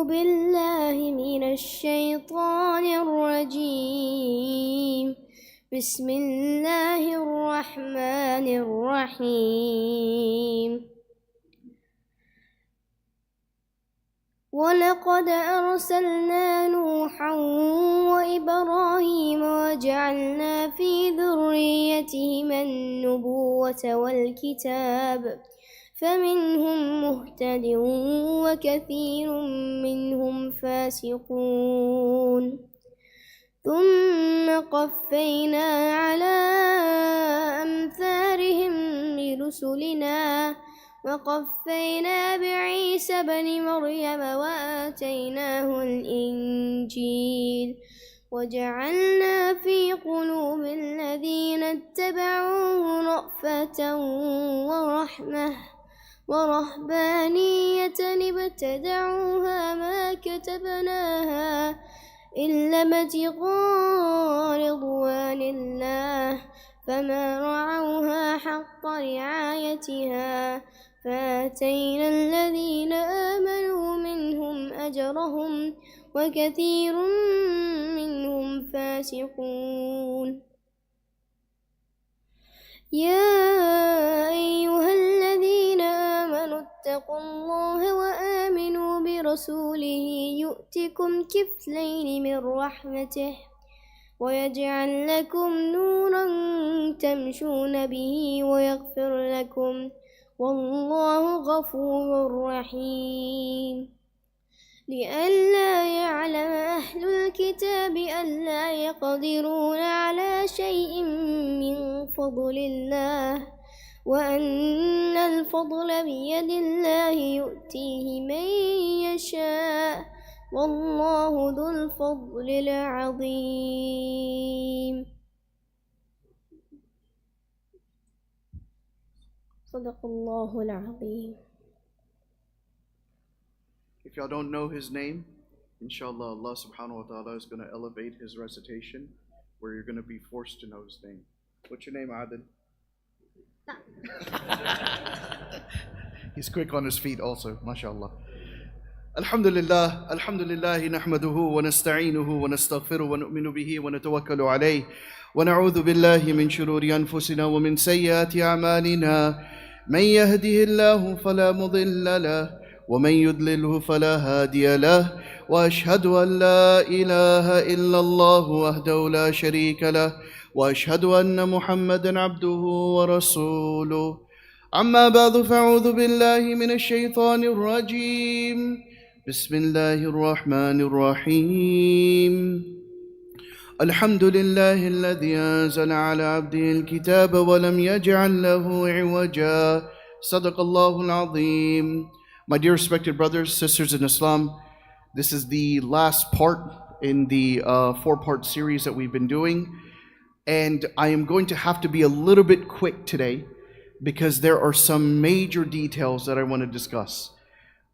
بالله من الشيطان الرجيم. بسم الله الرحمن الرحيم. ولقد أرسلنا نوحا وإبراهيم وجعلنا في ذريتهما النبوة والكتاب فمنهم مهتد وكثير منهم فاسقون. ثم قفينا على أمثالهم برسلنا وقفينا بعيسى بن مريم وآتيناه الإنجيل وجعلنا في قلوب الذين اتبعوه رأفة ورهبانية ابتدعوها ما كتبناها إلا ابتغاء رضوان الله فما رعوها حق رعايتها فآتينا الذين آمنوا منهم أجرهم وكثير منهم فاسقون. يا أيها الذين آمنوا اتقوا الله وآمنوا برسوله يؤتكم كفلين من رحمته ويجعل لكم نورا تمشون به ويغفر لكم والله غفور رحيم. لئلا يعلم أهل الكتاب ألا يقدرون على شيء من فضل الله وأن الفضل بيد الله يؤتيه من يشاء والله ذو الفضل العظيم. صدق الله العظيم. If y'all don't know his name, inshallah, Allah subhanahu wa ta'ala is going to elevate his recitation where you're going to be forced to know his name. What's your name, Adil? He's quick on his feet also, mashallah. Alhamdulillah, alhamdulillah, nahmaduhu wa nasta'inuhu wa nastaghfiruhu wa nu'minu bihi wa natawakkalu alayhi wa na'udhu billahi min shururi anfusina wa min sayyiati a'malina. Man yahdihillahu fala mudilla lahu ومن يضلله فلا هادي له وأشهد أن لا إله إلا الله وحده لا شريك له وأشهد أن محمدا عبده ورسوله. أما بعد فأعوذ بالله من الشيطان الرجيم. بسم الله الرحمن الرحيم. الحمد لله الذي أنزل على عبده الكتاب ولم يجعل له عوجا. صدق الله العظيم. My dear respected brothers, sisters in Islam, this is the last part in the four-part series that we've been doing. And I am going to have to be a little bit quick today because there are some major details that I want to discuss.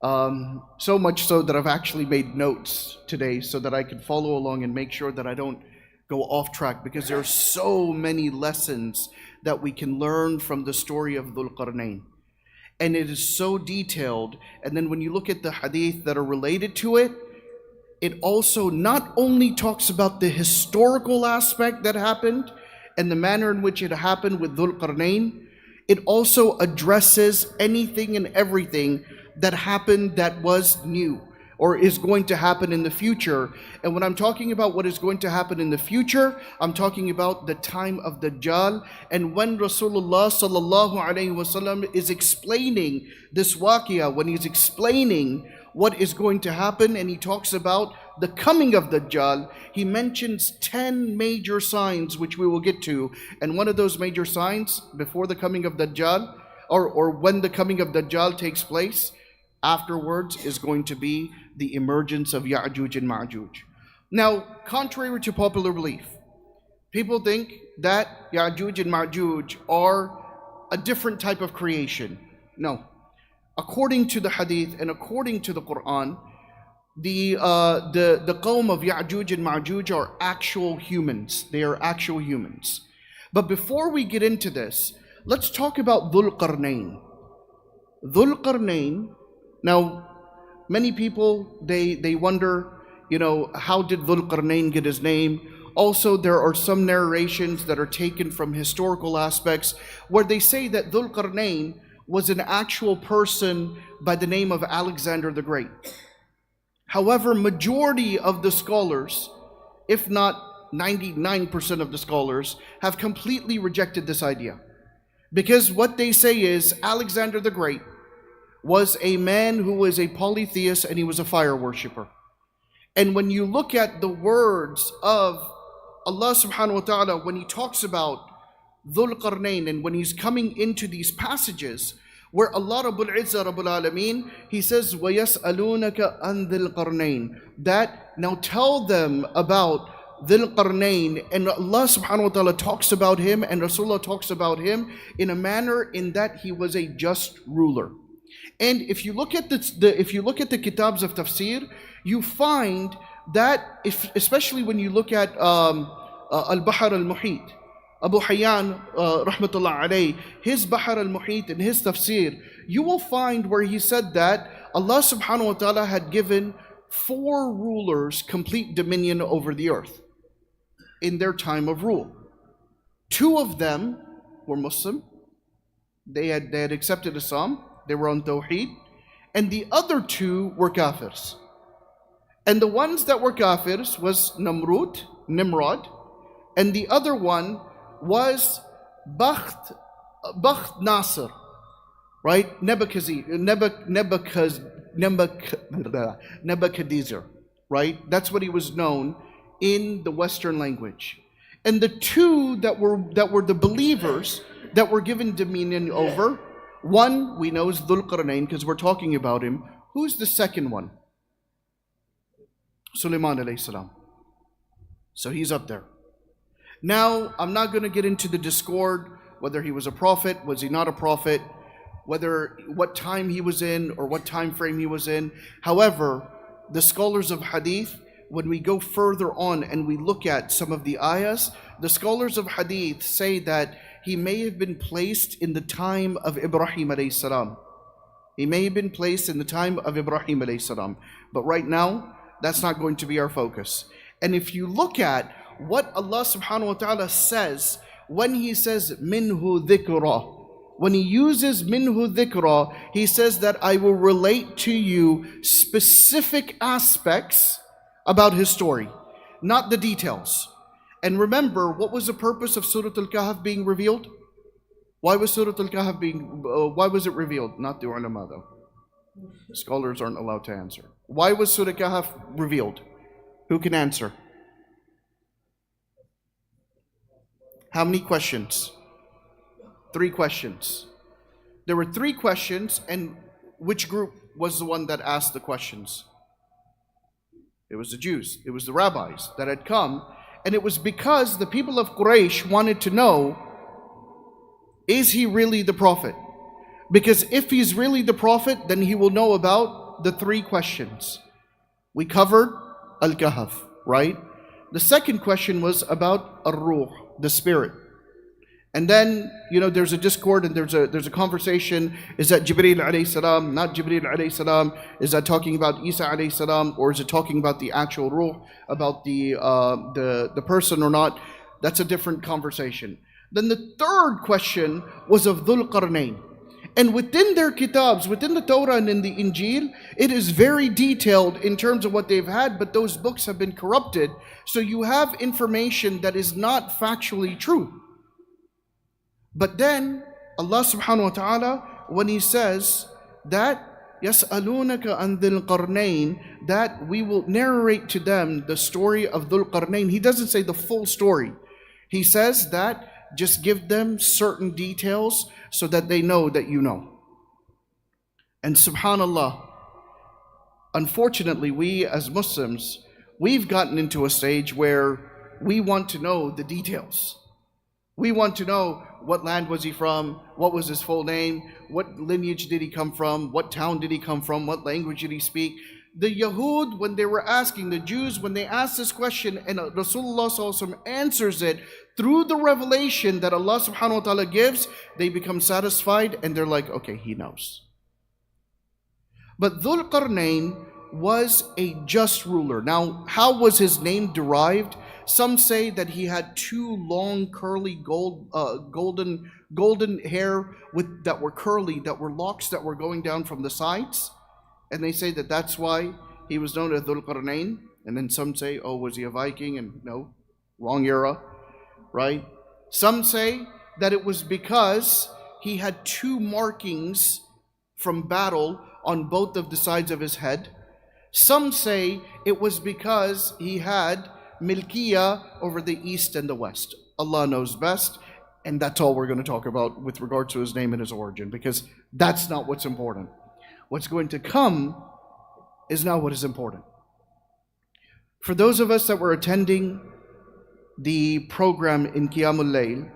So much so that I've actually made notes today so that I can follow along and make sure that I don't go off track, because there are so many lessons that we can learn from the story of Dhul Qarnayn. And it is so detailed. And then when you look at the hadith that are related to it, it also not only talks about the historical aspect that happened and the manner in which it happened with Dhul Qarnayn, it also addresses anything and everything that happened that was new or is going to happen in the future. And when I'm talking about what is going to happen in the future, I'm talking about the time of Dajjal. And when Rasulullah sallallahu alaihi wasallam is explaining this waqiyah, when he's explaining what is going to happen and he talks about the coming of Dajjal, he mentions 10 major signs which we will get to. And one of those major signs before the coming of Dajjal, or when the coming of Dajjal takes place, afterwards is going to be the emergence of Yajuj and Majuj. Now, contrary to popular belief, people think that Yajuj and Majuj are a different type of creation. No. According to the hadith and according to the Quran, the qawm of Yajuj and Majuj are actual humans. They are actual humans. But before we get into this, let's talk about Dhul Qarnayn. Dhul Qarnayn. Now, many people, they wonder, how did Dhul Qarnayn get his name? Also, there are some narrations that are taken from historical aspects where they say that Dhul Qarnayn was an actual person by the name of Alexander the Great. However, majority of the scholars, if not 99% of the scholars, have completely rejected this idea. Because what they say is Alexander the Great was a man who was a polytheist and he was a fire worshipper. And when you look at the words of Allah subhanahu wa ta'ala, when He talks about Dhul Qarnayn and when He's coming into these passages, where Allah Rabbul Izzah Rabbul Alameen, He says, وَيَسْأَلُونَكَ عَنْ ذِي الْقَرْنَيْنِ, that now tell them about Dhul Qarnayn, and Allah subhanahu wa ta'ala talks about him and Rasulullah talks about him in a manner in that he was a just ruler. And if you look at the kitabs of tafseer, you find that especially when you look at Al-Bahr Al-Muhit, Abu Hayyan rahmatullah alayh, his Bahr Al-Muhit and his tafsir, you will find where he said that Allah subhanahu wa ta'ala had given 4 rulers complete dominion over the earth in their time of rule. 2 of them were Muslim. They had accepted Islam. They were on Tawheed. And the other 2 were Kafirs. And the ones that were Kafirs was Nimrod. And the other one was Bakht Nasr, right? Nebuchadnezzar, right? That's what he was known in the Western language. And the 2 that were the believers that were given dominion over, one we know is Dhul Qarnayn because we're talking about him. Who's the second one? Sulaiman alayhi salam. So he's up there. Now, I'm not going to get into the discord, whether he was a prophet, was he not a prophet, what time he was in or what time frame he was in. However, the scholars of hadith, when we go further on and we look at some of the ayahs, the scholars of hadith say that he may have been placed in the time of Ibrahim alayhi salam. He may have been placed in the time of Ibrahim alayhi salam. But right now, that's not going to be our focus. And if you look at what Allah subhanahu wa ta'ala says when He says minhu dhikra, when He uses minhu dhikra, He says that I will relate to you specific aspects about His story, not the details. And remember, what was the purpose of Surah Al-Kahf being revealed? Why was Surah Al-Kahf why was it revealed? Not the ulama though. Scholars aren't allowed to answer. Why was Surah Al-Kahf revealed? Who can answer? How many questions? 3 questions. There were 3 questions, and which group was the one that asked the questions? It was the Jews. It was the rabbis that had come, and it was because the people of Quraysh wanted to know, is he really the prophet? Because if he's really the prophet, then he will know about the 3 questions. We covered Al-Kahf, right? The second question was about Ar-Ruh, the spirit. And then, there's a discord and there's a conversation. Is that Jibreel alayhi salam, not Jibreel alayhi salam? Is that talking about Isa alayhi salam, or is it talking about the actual ruh, about the person or not? That's a different conversation. Then the third question was of Dhul Qarnayn. And within their kitabs, within the Torah and in the Injil, it is very detailed in terms of what they've had, but those books have been corrupted. So you have information that is not factually true. But then Allah subhanahu wa ta'ala, when He says that يَسْأَلُونَكَ عَنْ ذِي الْقَرْنَيْنِ, that we will narrate to them the story of Dhul Qarnayn. He doesn't say the full story. He says that just give them certain details so that they know that you know. And subhanallah, unfortunately, we as Muslims, we've gotten into a stage where we want to know the details. We want to know what land was he from, what was his full name, what lineage did he come from, what town did he come from, what language did he speak. The Yahud, when they were asking, the Jews, when they asked this question, and Rasulullah sallallahu alaihi wasallam answers it through the revelation that Allah subhanahu wa ta'ala gives, they become satisfied and they're like, okay, he knows. But Dhul Qarnayn was a just ruler. Now, how was his name derived? Some say that he had two long, curly, golden hair that were curly, that were locks that were going down from the sides. And they say that that's why he was known as Dhul Qarnayn. And then some say, oh, was he a Viking? And no, wrong era, right? Some say that it was because he had two markings from battle on both of the sides of his head. Some say it was because he had milkiya over the east and the west. Allah knows best, and that's all we're going to talk about with regard to his name and his origin, because that's not what's important. What's going to come is not what is important. For those of us that were attending the program in Qiyamul Layl,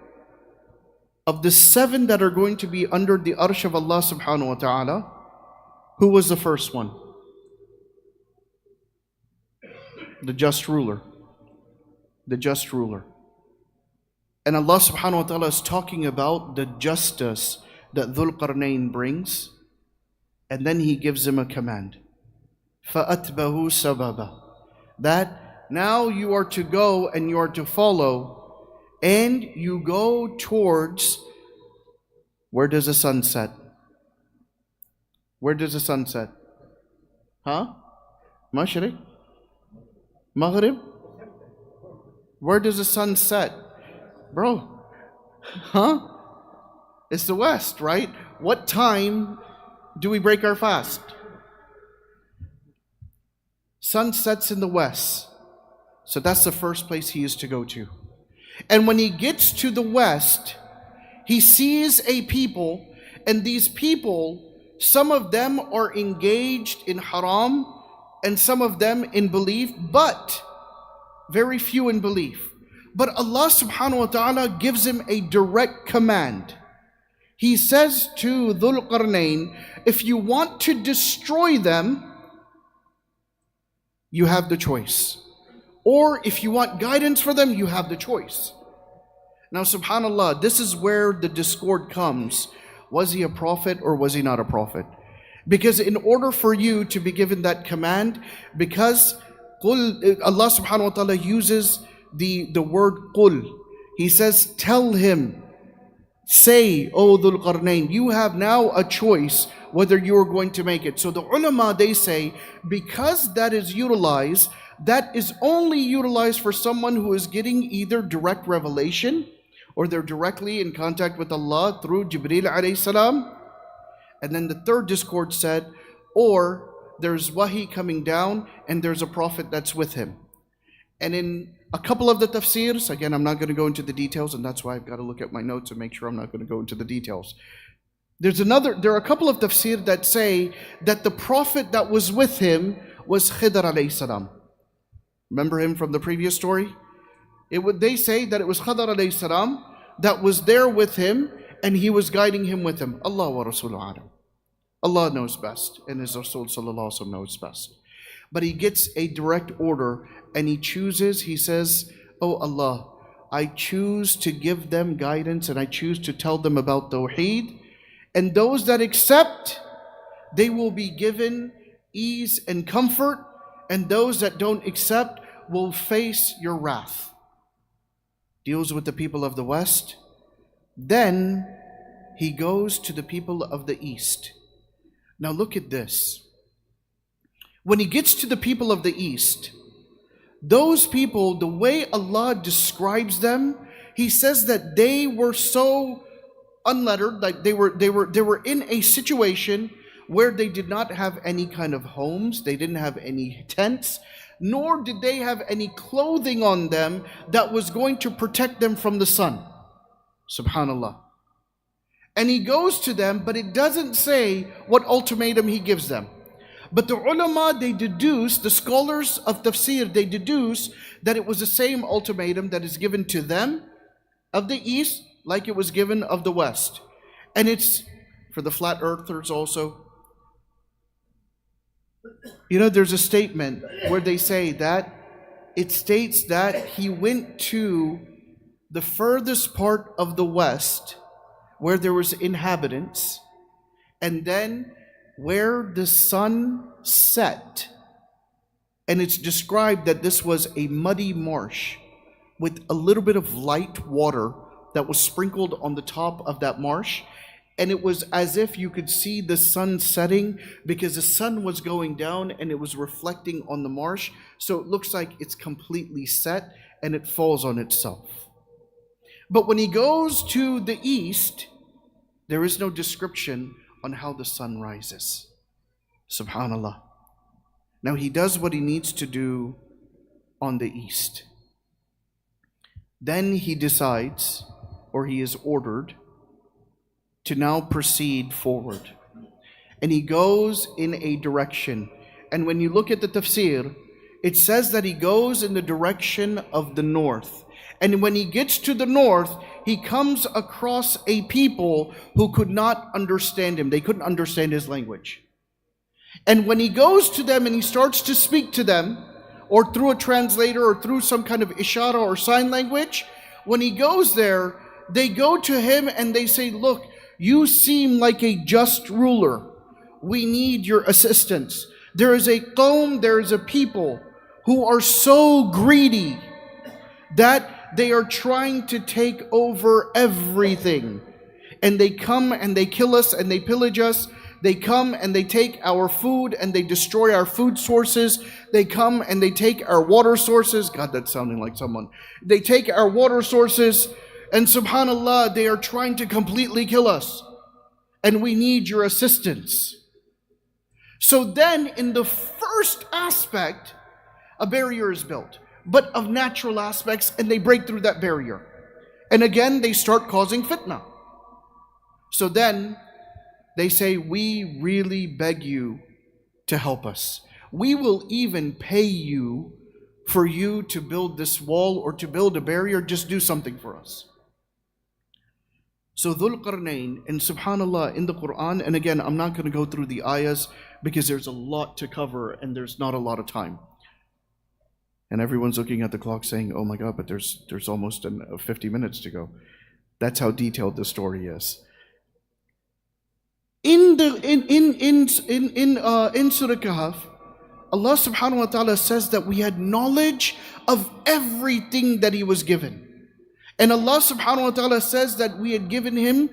of the 7 that are going to be under the arsh of Allah subhanahu wa ta'ala, who was the first one? The just ruler. The just ruler. And Allah subhanahu wa ta'ala is talking about the justice that Dhul Qarnayn brings, and then He gives him a command. فَأَتْبَهُ سَبَبًا. That now you are to go and you are to follow, and you go towards, where does the sun set? Where does the sun set? Huh? Mashriq? Maghrib? Where does the sun set? Bro, huh? It's the west, right? What time do we break our fast? Sun sets in the west. So that's the first place he is to go to. And when he gets to the west, he sees a people, and these people, some of them are engaged in haram, and some of them in belief, but very few in belief. But Allah subhanahu wa ta'ala gives him a direct command. He says to Dhul Qarnayn, if you want to destroy them, you have the choice. Or if you want guidance for them, you have the choice. Now subhanallah, this is where the discord comes. Was he a prophet or was he not a prophet? Because in order for you to be given that command, because Allah subhanahu wa ta'ala uses the word qul. He says, tell him, say, O Dhul Qarnayn, you have now a choice whether you are going to make it. So the ulama, they say, because that is utilized, that is only utilized for someone who is getting either direct revelation, or they're directly in contact with Allah through Jibreel alayhi salam. And then the third discord said, or there's wahi coming down and there's a prophet that's with him. And in a couple of the tafseers, again, I'm not going to go into the details, and that's why I've got to look at my notes and make sure I'm not going to go into the details. There are a couple of tafsir that say that the prophet that was with him was Khidr alayhi salam. Remember him from the previous story? They say that it was Khidr alayhi salam that was there with him, and he was guiding him with him. Allah wa Rasuluhu alam. Allah knows best, and His Rasul sallallahu alaihi wasallam knows best. But he gets a direct order, and he chooses, he says, oh Allah, I choose to give them guidance, and I choose to tell them about Tawheed. And those that accept, they will be given ease and comfort, and those that don't accept will face your wrath. Deals with the people of the West. Then he goes to the people of the East. Now look at this. When he gets to the people of the East, those people, the way Allah describes them, He says that they were so unlettered, like they were in a situation where they did not have any kind of homes, they didn't have any tents, nor did they have any clothing on them that was going to protect them from the sun. Subhanallah. And he goes to them, but it doesn't say what ultimatum he gives them. But the ulama, they deduce, the scholars of tafseer, they deduce that it was the same ultimatum that is given to them of the East, like it was given of the West. And it's for the flat earthers also. You know, there's a statement where they say that it states that he went to the furthest part of the West where there was inhabitants, and then where the sun set, and it's described that this was a muddy marsh with a little bit of light water that was sprinkled on the top of that marsh. And it was as if you could see the sun setting, because the sun was going down and it was reflecting on the marsh. So it looks like it's completely set and it falls on itself. But when he goes to the east, there is no description on how the sun rises. Subhanallah. Now he does what he needs to do on the east. Then he decides, or he is ordered, to now proceed forward. And he goes in a direction. And when you look at the tafseer, it says that he goes in the direction of the north. And when he gets to the north, he comes across a people who could not understand him. They couldn't understand his language. And when he goes to them and he starts to speak to them, or through a translator or through some kind of ishara or sign language, when he goes there, they go to him and they say, look, you seem like a just ruler. We need your assistance. There is a qawm, there is a people who are so greedy that they are trying to take over everything. And they come and they kill us and they pillage us. They come and they take our food and they destroy our food sources. They come and they take our water sources. God, that's sounding like someone. They take our water sources. And subhanallah, they are trying to completely kill us. And we need your assistance. So then, in the first aspect, a barrier is built, but of natural aspects, and they break through that barrier. And again, they start causing fitnah. So then, they say, we really beg you to help us. We will even pay you for you to build this wall or to build a barrier. Just do something for us. So Dhul Qarnayn, and subhanallah, in the Quran, and again, I'm not going to go through the ayahs because there's a lot to cover and there's not a lot of time. And everyone's looking at the clock saying, oh my God, but there's almost 50 minutes to go. That's how detailed the story is. In Surahkahf, Allah subhanahu wa ta'ala says that we had knowledge of everything that he was given. And Allah subhanahu wa ta'ala says that we had given him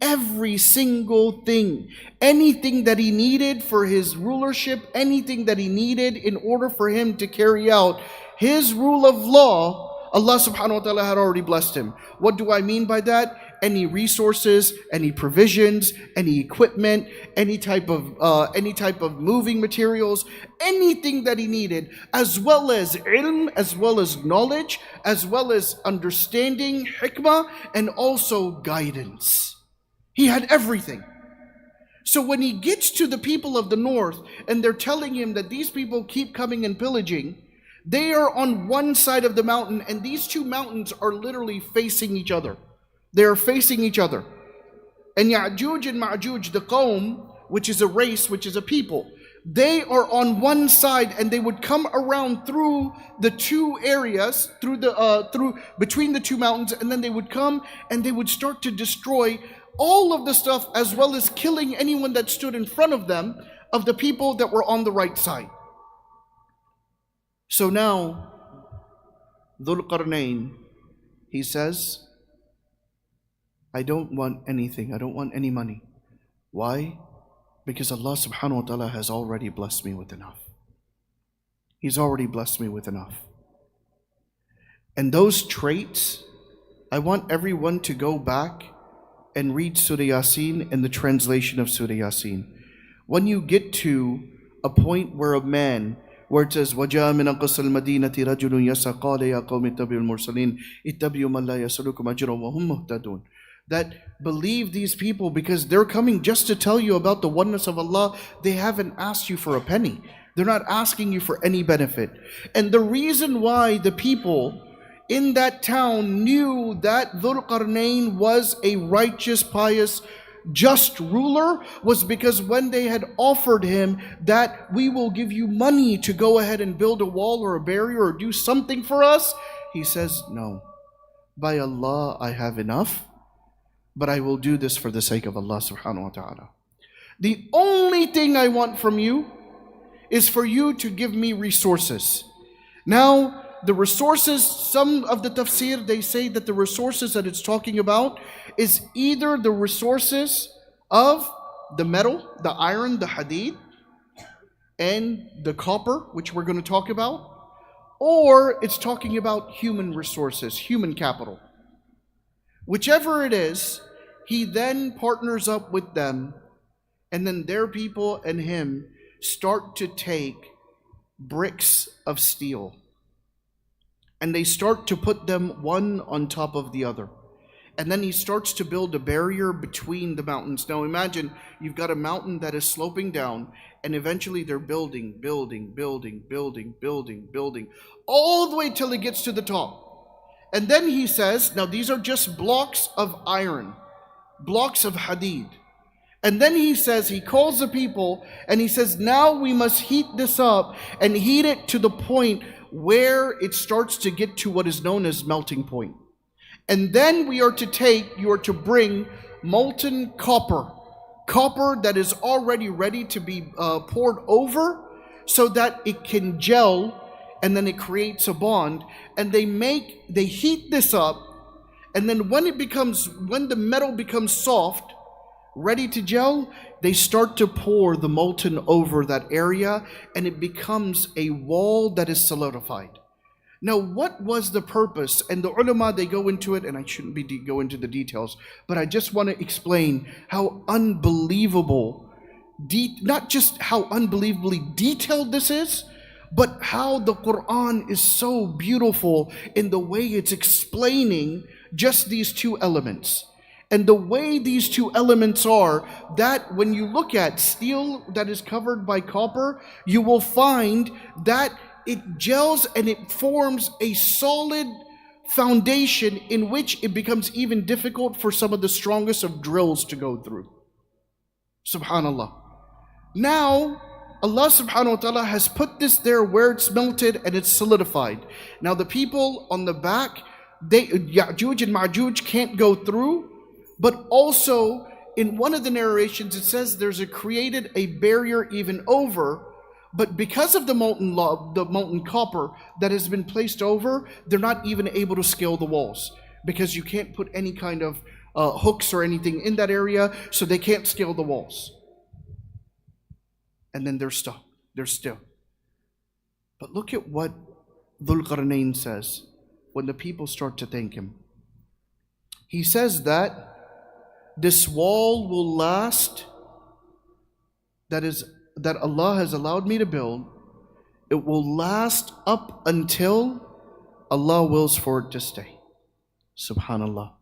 every single thing. Anything that he needed for his rulership, anything that he needed in order for him to carry out his rule of law, Allah subhanahu wa ta'ala had already blessed him. What do I mean by that? Any resources, any provisions, any equipment, any type of moving materials, anything that he needed, as well as ilm, as well as knowledge, as well as understanding, hikmah, and also guidance. He had everything. So when he gets to the people of the north and they're telling him that these people keep coming and pillaging, they are on one side of the mountain, and these two mountains are literally facing each other. They are facing each other. And Yajuj and Majuj, the qawm, which is a race, which is a people, they are on one side, and they would come around through the two areas, through between the two mountains, and then they would come and they would start to destroy all of the stuff, as well as killing anyone that stood in front of them, of the people that were on the right side. So now, Dhul Qarnayn, he says, I don't want anything. I don't want any money. Why? Because Allah subhanahu wa ta'ala has already blessed me with enough. He's already blessed me with enough. And those traits, I want everyone to go back and read Surah Yasin and the translation of Surah Yasin. When you get to a point where a man, where it says, وَجَاءَ مِنْ أَقْصَى الْمَدِينَةِ رَجُلٌ يَسْعَى قَالَ يَا قَوْمِ اتَّبِعُوا الْمُرْسَلِينَ اتَّبِعُوا مَنْ لَا يَسْأَلُكُمْ أَجْرًا وَهُمْ مُهْتَدُونَ. That believe these people because they're coming just to tell you about the oneness of Allah. They haven't asked you for a penny. They're not asking you for any benefit. And the reason why the people in that town knew that Dhul Qarnayn was a righteous, pious, just ruler was because when they had offered him that we will give you money to go ahead and build a wall or a barrier or do something for us, he says, no, by Allah I have enough, but I will do this for the sake of Allah subhanahu wa ta'ala. The only thing I want from you is for you to give me resources. Now, the resources, some of the tafseer, they say that the resources that it's talking about is either the resources of the metal, the iron, the hadid, and the copper, which we're going to talk about, or it's talking about human resources, human capital. Whichever it is, he then partners up with them, and then their people and him start to take bricks of steel, and they start to put them one on top of the other. And then he starts to build a barrier between the mountains. Now imagine you've got a mountain that is sloping down, and eventually they're building, all the way till it gets to the top. And then he says, now these are just blocks of iron, blocks of hadid. And then he says, he calls the people and he says, now we must heat this up and heat it to the point where it starts to get to what is known as melting point. And then you are to bring molten copper that is already ready to be poured over so that it can gel, and then it creates a bond. And they heat this up, and then when the metal becomes soft, ready to gel, they start to pour the molten over that area, and it becomes a wall that is solidified. Now, what was the purpose? And the ulama, they go into it, and I shouldn't go into the details, but I just want to explain how unbelievable, not just how unbelievably detailed this is, but how the Quran is so beautiful in the way it's explaining just these two elements. And the way these two elements are, that when you look at steel that is covered by copper, you will find that it gels and it forms a solid foundation in which it becomes even difficult for some of the strongest of drills to go through. Subhanallah. Now, Allah subhanahu wa ta'ala has put this there where it's melted and it's solidified. Now the people on the back, Yajuj and Majuj can't go through, but also in one of the narrations it says there's created a barrier even over. But because of the molten copper that has been placed over, they're not even able to scale the walls, because you can't put any kind of hooks or anything in that area, so they can't scale the walls. And then they're stuck. They're still. But look at what Dhul Qarnayn says when the people start to thank him. He says that this wall will last, that Allah has allowed me to build, it will last up until Allah wills for it to stay. Subhanallah.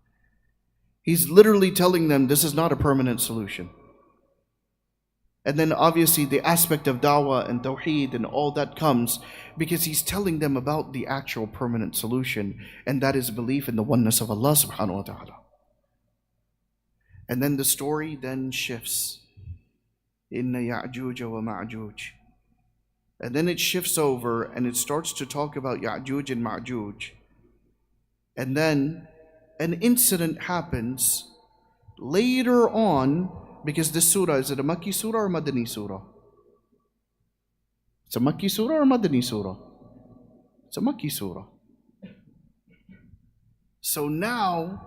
He's literally telling them this is not a permanent solution. And then obviously the aspect of da'wah and tawheed and all that comes because he's telling them about the actual permanent solution, and that is belief in the oneness of Allah subhanahu wa ta'ala. And then the story then shifts. Inna Yajuj wa Majuj. And then it shifts over and it starts to talk about Yajuj and Majuj. And then an incident happens later on, because this surah, is it a Makki surah or Madani surah? It's a Makki surah or Madani surah? It's a Makki surah. So now,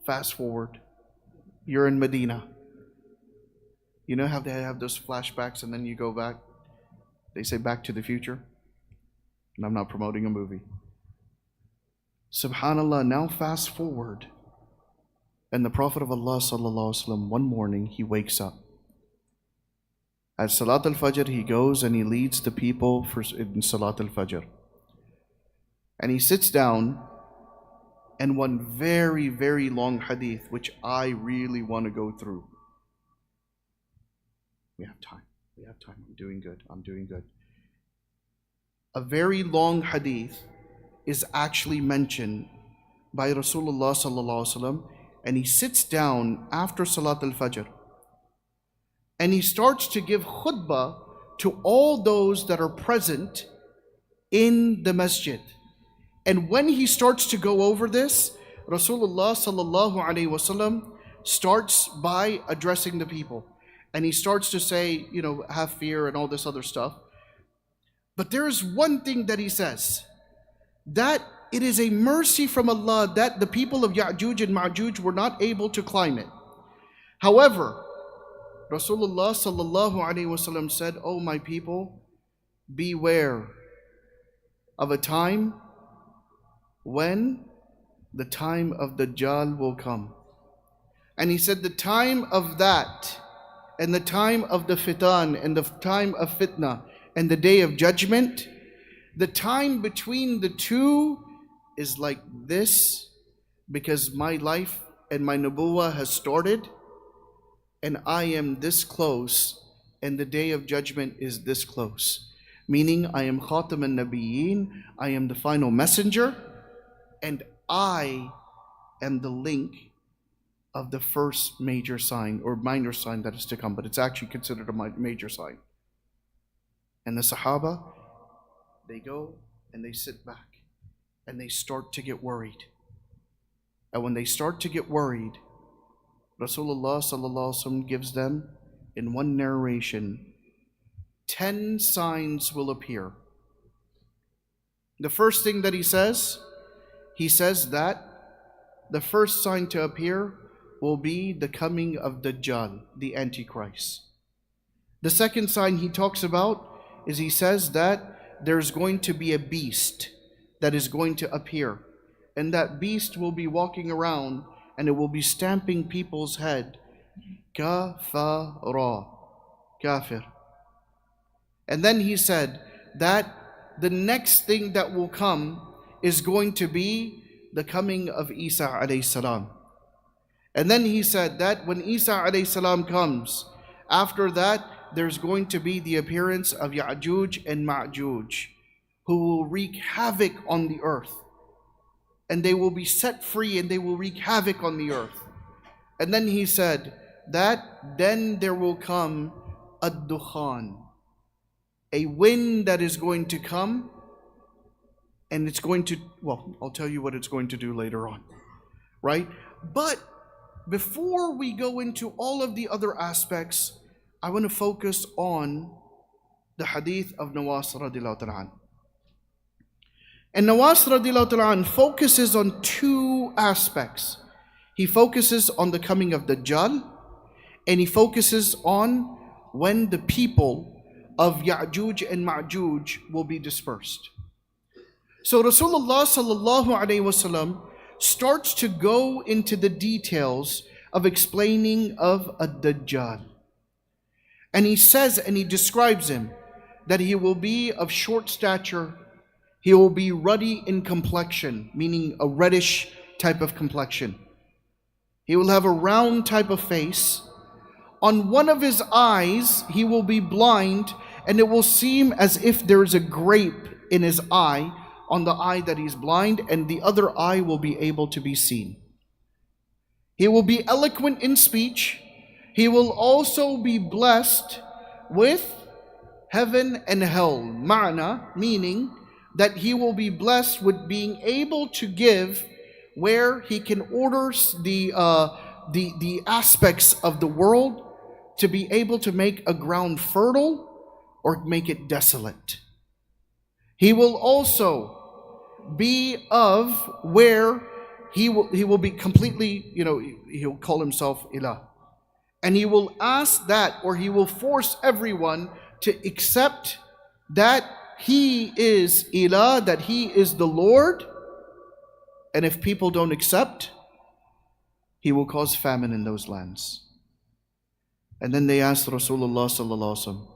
fast forward. You're in Medina. You know how they have those flashbacks and then you go back? They say Back to the Future. And I'm not promoting a movie. Subhanallah, now fast forward. And the Prophet of Allah sallallahu alaihi wasallam, one morning he wakes up. At Salat al-Fajr he goes and he leads the people in Salat al-Fajr. And he sits down. And one very, very long hadith, which I really want to go through. We have time. I'm doing good. A very long hadith is actually mentioned by Rasulullah sallallahu alaihi wasallam, and he sits down after Salat al-Fajr. And he starts to give khutbah to all those that are present in the masjid. And when he starts to go over this, Rasulullah sallallahu alaihi wasallam starts by addressing the people. And he starts to say, have fear and all this other stuff. But there is one thing that he says, that it is a mercy from Allah that the people of Yajuj and Majuj were not able to climb it. However, Rasulullah sallallahu alaihi wasallam said, "Oh my people, beware of a time when the time of Dajjal will come." And he said the time of that and the time of the fitan and the time of fitnah and the day of judgment, the time between the two is like this, because my life and my nubuwah has started and I am this close and the day of judgment is this close. Meaning I am Khatam al-Nabiyyin, I am the final messenger, and I am the link of the first major sign or minor sign that is to come, but it's actually considered a major sign. And the Sahaba, they go and they sit back and they start to get worried. And when they start to get worried, Rasulullah sallallahu alaihi wasallam gives them in one narration 10 signs will appear. The first thing that he says that the first sign to appear will be the coming of Dajjal, the Antichrist. The second sign he talks about is he says that there's going to be a beast that is going to appear. And that beast will be walking around and it will be stamping people's head. Kafara, kafir. And then he said that the next thing that will come is going to be the coming of Isa alayhi salam. And then he said that when Isa alayhi salam comes, after that there's going to be the appearance of Yajuj and Majuj, who will wreak havoc on the earth. And they will be set free and they will wreak havoc on the earth. And then he said that then there will come a dukhan, a wind that is going to come, and it's going to, well, I'll tell you what it's going to do later on, right? But before we go into all of the other aspects, I want to focus on the hadith of Nawas radiallahu ta'ala. And Nawas radiallahu ta'ala focuses on two aspects. He focuses on the coming of Dajjal, and he focuses on when the people of Yajuj and Majuj will be dispersed. So Rasulullah sallallahu alaihi wasallam starts to go into the details of explaining of a Dajjal. And he says, and he describes him, that he will be of short stature, he will be ruddy in complexion, meaning a reddish type of complexion. He will have a round type of face. On one of his eyes, he will be blind, and it will seem as if there is a grape in his eye, on the eye that he's blind, and the other eye will be able to be seen. He will be eloquent in speech. He will also be blessed with heaven and hell. Ma'na, meaning that he will be blessed with being able to give where he can order the aspects of the world to be able to make a ground fertile or make it desolate. He will also be of where he will be completely, he'll call himself Ilah. And he will ask that, or he will force everyone to accept that he is Ilah, that he is the Lord. And if people don't accept, he will cause famine in those lands. And then they asked Rasulullah sallallahu alaihi wasallam.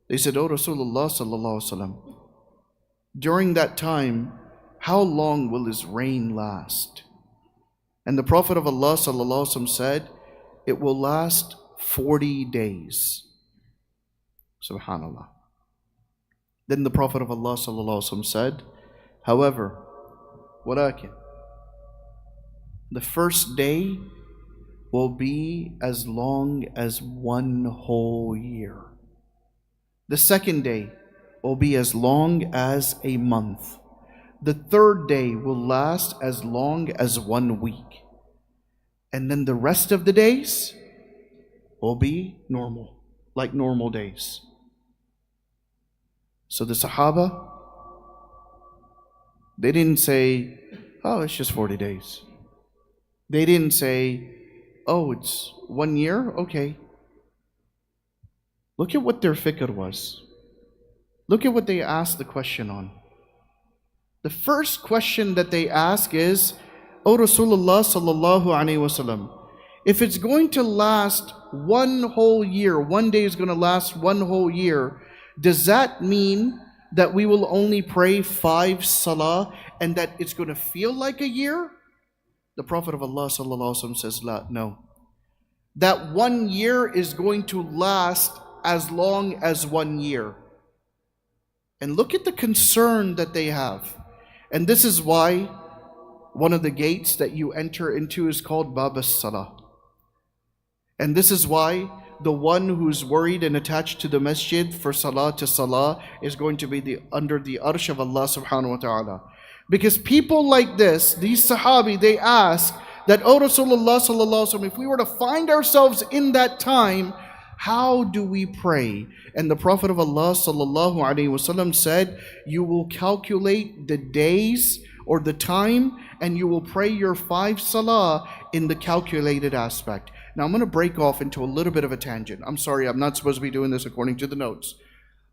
They said, "Oh Rasulullah sallallahu alaihi wasallam, during that time, how long will his reign last?" And the Prophet of Allah sallallahu alaihi wasallam said, "It will last 40 days." Subhanallah. Then the Prophet of Allah sallallahu alaihi wasallam said, "However, walakin, the first day will be as long as one whole year. The second day will be as long as a month. The third day will last as long as 1 week. And then the rest of the days will be normal, like normal days. So the Sahaba, they didn't say, oh, it's just 40 days. They didn't say, oh, it's 1 year? Okay. Look at what their fikr was. Look at what they asked the question on. The first question that they ask is, O Rasulullah sallallahu alaihi wasallam, if it's going to last 1 whole year, 1 day is going to last 1 whole year, does that mean that we will only pray 5 salah and that it's going to feel like a year? The Prophet of Allah sallallahu alaihi wasallam says, La, no. That 1 year is going to last as long as 1 year. And look at the concern that they have. And this is why one of the gates that you enter into is called Bab as-Salah. And this is why the one who's worried and attached to the masjid for salah to salah is going to be under the arsh of Allah subhanahu wa ta'ala. Because people like this, these sahabi, they ask that, O Rasulullah sallallahu alaihi wasallam, if we were to find ourselves in that time, how do we pray? And the Prophet of Allah sallallahu alaihi wasallam said, you will calculate the days or the time and you will pray your 5 salah in the calculated aspect. Now I'm going to break off into a little bit of a tangent. I'm sorry, I'm not supposed to be doing this according to the notes.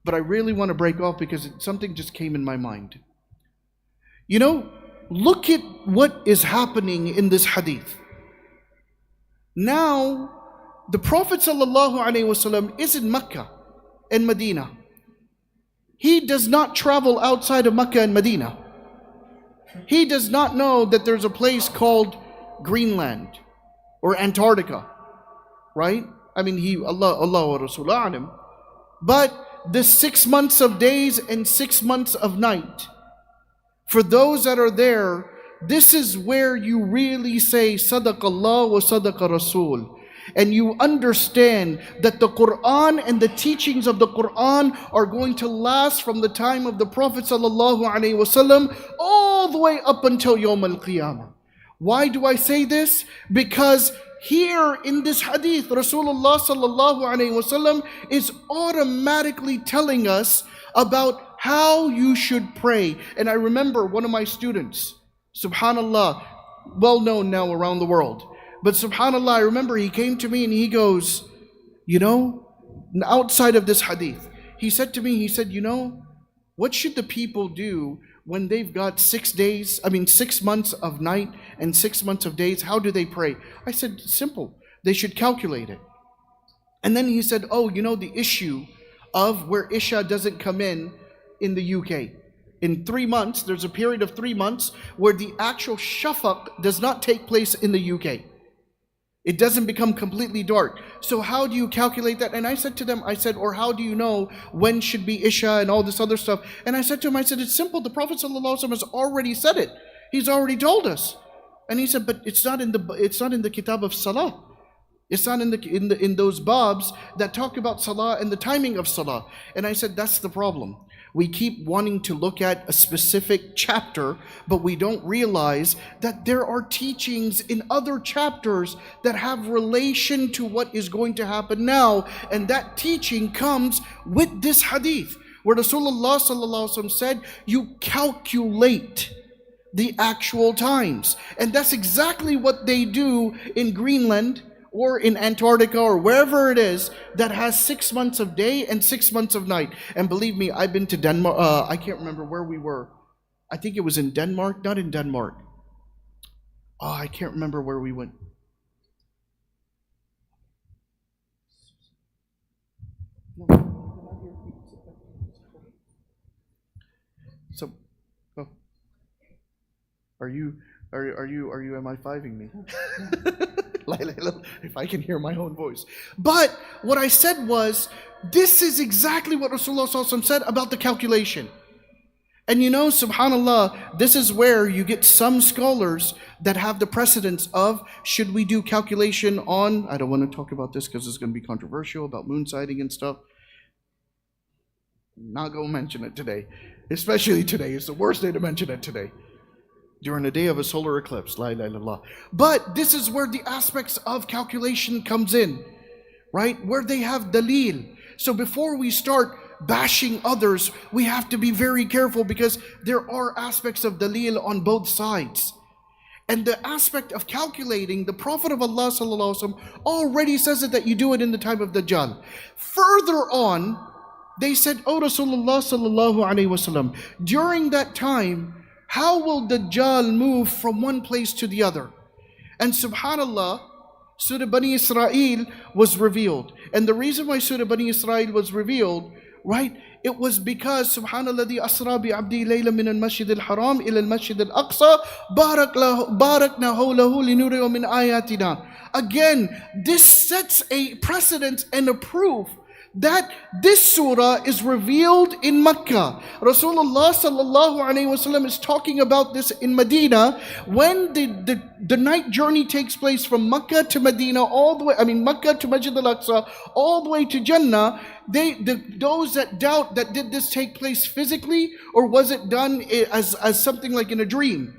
But I really want to break off because something just came in my mind. You know, look at what is happening in this hadith. Now, the Prophet ﷺ is in Mecca and Medina. He does not travel outside of Mecca and Medina. He does not know that there's a place called Greenland or Antarctica, right? I mean, Allah wa Rasulullah alim. But the 6 months of days and 6 months of night, for those that are there, this is where you really say, Sadaqallah wa Sadaqa Rasul. And you understand that the Quran and the teachings of the Quran are going to last from the time of the Prophet ﷺ all the way up until Yawm al-Qiyamah. Why do I say this? Because here in this hadith, Rasulullah ﷺ is automatically telling us about how you should pray. And I remember one of my students, subhanallah, well known now around the world. But subhanallah, I remember he came to me and he goes, you know, outside of this hadith, he said to me, he said, you know, what should the people do when they've got 6 months of night and 6 months of days? How do they pray? I said, simple. They should calculate it. And then he said, oh, you know, the issue of where Isha doesn't come in the UK. In 3 months, there's a period of 3 months where the actual shafaq does not take place in the UK. It doesn't become completely dark. So how do you calculate that? And I said to them, I said, or how do you know when should be Isha and all this other stuff? And I said to him, I said, it's simple. The Prophet ﷺ has already said it. He's already told us. And he said, but it's not in the kitab of salah. It's not in those babs that talk about salah and the timing of salah. And I said, that's the problem. We keep wanting to look at a specific chapter, but we don't realize that there are teachings in other chapters that have relation to what is going to happen now. And that teaching comes with this hadith, where Rasulullah ﷺ said, you calculate the actual times. And that's exactly what they do in Greenland or in Antarctica or wherever it is that has 6 months of day and 6 months of night. And believe me, I've been to Denmark. I can't remember where we were. I think it was in Denmark. Not in Denmark. Oh, I can't remember where we went. So, oh. Are you MI5ing me? If I can hear my own voice. But what I said was, this is exactly what Rasulullah ﷺ said about the calculation. And you know, subhanAllah, this is where you get some scholars that have the precedence of, should we do calculation on, I don't want to talk about this because it's going to be controversial about moon sighting and stuff. I'm not going to mention it today. Especially today. It's the worst day to mention it today. during the day of a solar eclipse. La ilaha illallah. But this is where the aspects of calculation comes in, right? Where they have dalil. So before we start bashing others, we have to be very careful, because there are aspects of dalil on both sides. And the aspect of calculating, the Prophet of Allah sallallahu alaihi wasallam already says it, that you do it in the time of Dajjal. Further on, they said, "Oh Rasulullah sallallahu alaihi wasallam, during that time, how will Dajjal move from one place to the other?" And subhanallah, Surah Bani Israel was revealed. And the reason why Surah Bani Israel was revealed, right, it was because subhanallah the asra bi abdi layla min al-masjid al-haram ila al-masjid al-aqsa barakna hawlahu linuriyahu min ayatina. Again, this sets a precedent and a proof that this surah is revealed in Mecca. Rasulullah sallallahu alaihi wasallam is talking about this in Medina when the night journey takes place from Mecca to Medina, all the way, Mecca to Masjid al-Aqsa, all the way to Jannah. Those that doubt that did this take place physically, or was it done as something like in a dream?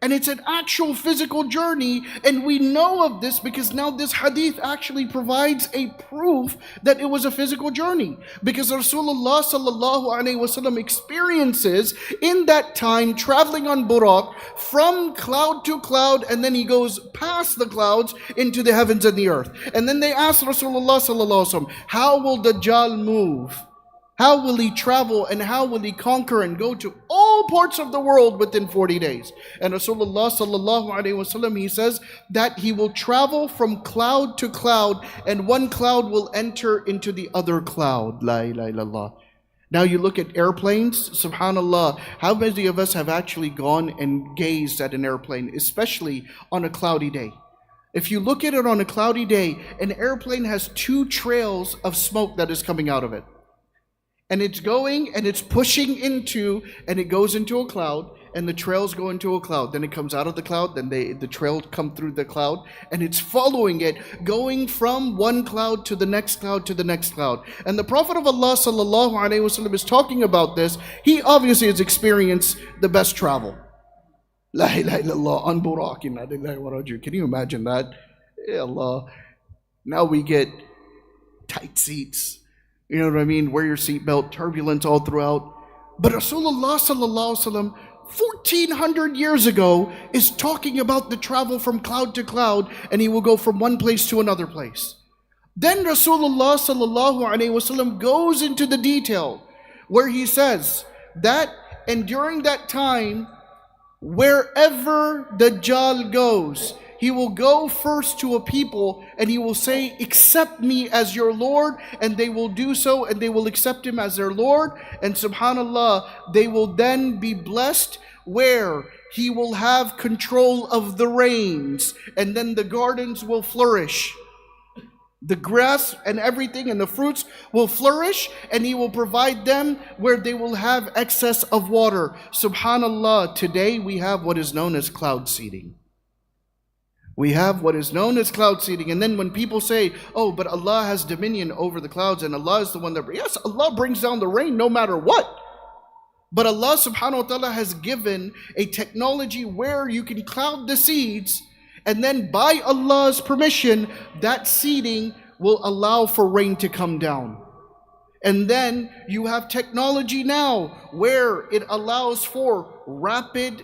And it's an actual physical journey, and we know of this because now this hadith actually provides a proof that it was a physical journey. Because Rasulullah sallallahu alaihi wasallam experiences in that time traveling on Buraq from cloud to cloud, and then he goes past the clouds into the heavens and the earth. And then they ask Rasulullah sallallahu alaihi wasallam, how will Dajjal move? How will he travel, and how will he conquer and go to all parts of the world within 40 days? And Rasulullah sallallahu alaihi wasallam, he says that he will travel from cloud to cloud, and one cloud will enter into the other cloud. La ilaha illallah. Now you look at airplanes, subhanallah, how many of us have actually gone and gazed at an airplane, especially on a cloudy day? If you look at it on a cloudy day, an airplane has two trails of smoke that is coming out of it. And it's going and it's pushing into, and it goes into a cloud, and the trails go into a cloud. Then it comes out of the cloud, then the trail come through the cloud, and it's following it, going from one cloud to the next cloud to the next cloud. And the Prophet of Allah sallallahu alaihi wasallam is talking about this. He obviously has experienced the best travel. La ilaha illallah, on Buraq, inna lillahi wa raji'un. Can you imagine that? Ya Allah. Now we get tight seats. You know what I mean? Wear your seatbelt, turbulence all throughout. But Rasulullah sallallahu alaihi wasallam 1400 years ago is talking about the travel from cloud to cloud, and he will go from one place to another place. Then Rasulullah sallallahu alaihi wasallam goes into the detail where he says that, and during that time, wherever Dajjal goes, he will go first to a people and he will say, accept me as your Lord, and they will do so, and they will accept him as their Lord. And subhanallah, they will then be blessed where he will have control of the rains, and then the gardens will flourish. The grass and everything and the fruits will flourish, and he will provide them where they will have excess of water. Subhanallah, today we have what is known as cloud seeding. We have what is known as cloud seeding. And then when people say, oh, but Allah has dominion over the clouds, and Allah is the one that, yes, Allah brings down the rain no matter what. But Allah subhanahu wa ta'ala has given a technology where you can cloud the seeds, and then by Allah's permission, that seeding will allow for rain to come down. And then you have technology now where it allows for rapid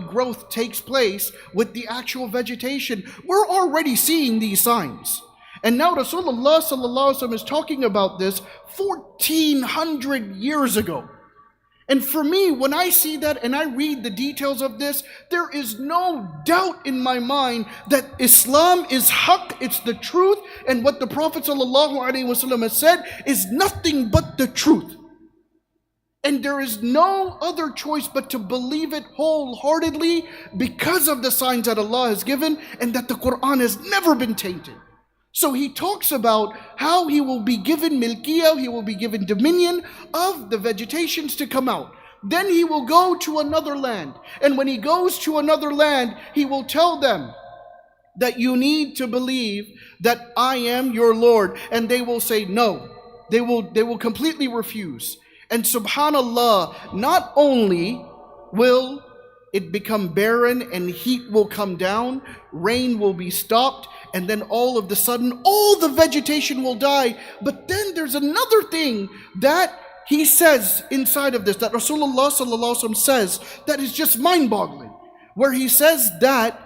growth takes place with the actual vegetation. We're already seeing these signs. And now Rasulullah sallallahu alaihi wasallam is talking about this 1400 years ago. And for me, when I see that and I read the details of this, there is no doubt in my mind that Islam is haqq, it's the truth, and what the Prophet ﷺ has said is nothing but the truth. And there is no other choice but to believe it wholeheartedly because of the signs that Allah has given, and that the Quran has never been tainted. So he talks about how he will be given milkiyah, he will be given dominion of the vegetations to come out. Then he will go to another land. And when he goes to another land, he will tell them that you need to believe that I am your Lord. And they will say no. They will completely refuse. And subhanallah, not only will it become barren and heat will come down, rain will be stopped, and then all of the sudden, all the vegetation will die. But then there's another thing that he says inside of this, that Rasulullah sallallahu alaihi wasallam says, that is just mind-boggling, where he says that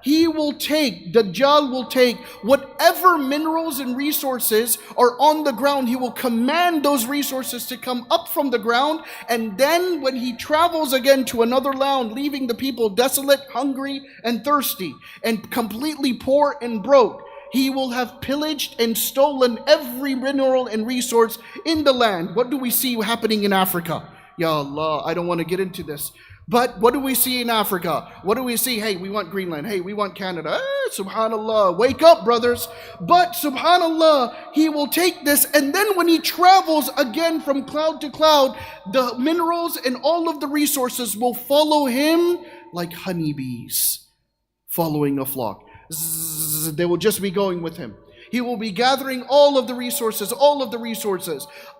Dajjal will take whatever minerals and resources are on the ground. He will command those resources to come up from the ground. And then when he travels again to another land, leaving the people desolate, hungry, and thirsty, and completely poor and broke, he will have pillaged and stolen every mineral and resource in the land. What do we see happening in Africa? Ya Allah, I don't want to get into this. But what do we see in Africa? What do we see? Hey, we want Greenland. Hey, we want Canada. Subhanallah. Wake up, brothers. But subhanallah, he will take this, and then when he travels again from cloud to cloud, the minerals and all of the resources will follow him like honeybees following a flock. Zzz, they will just be going with him. He will be gathering all of the resources,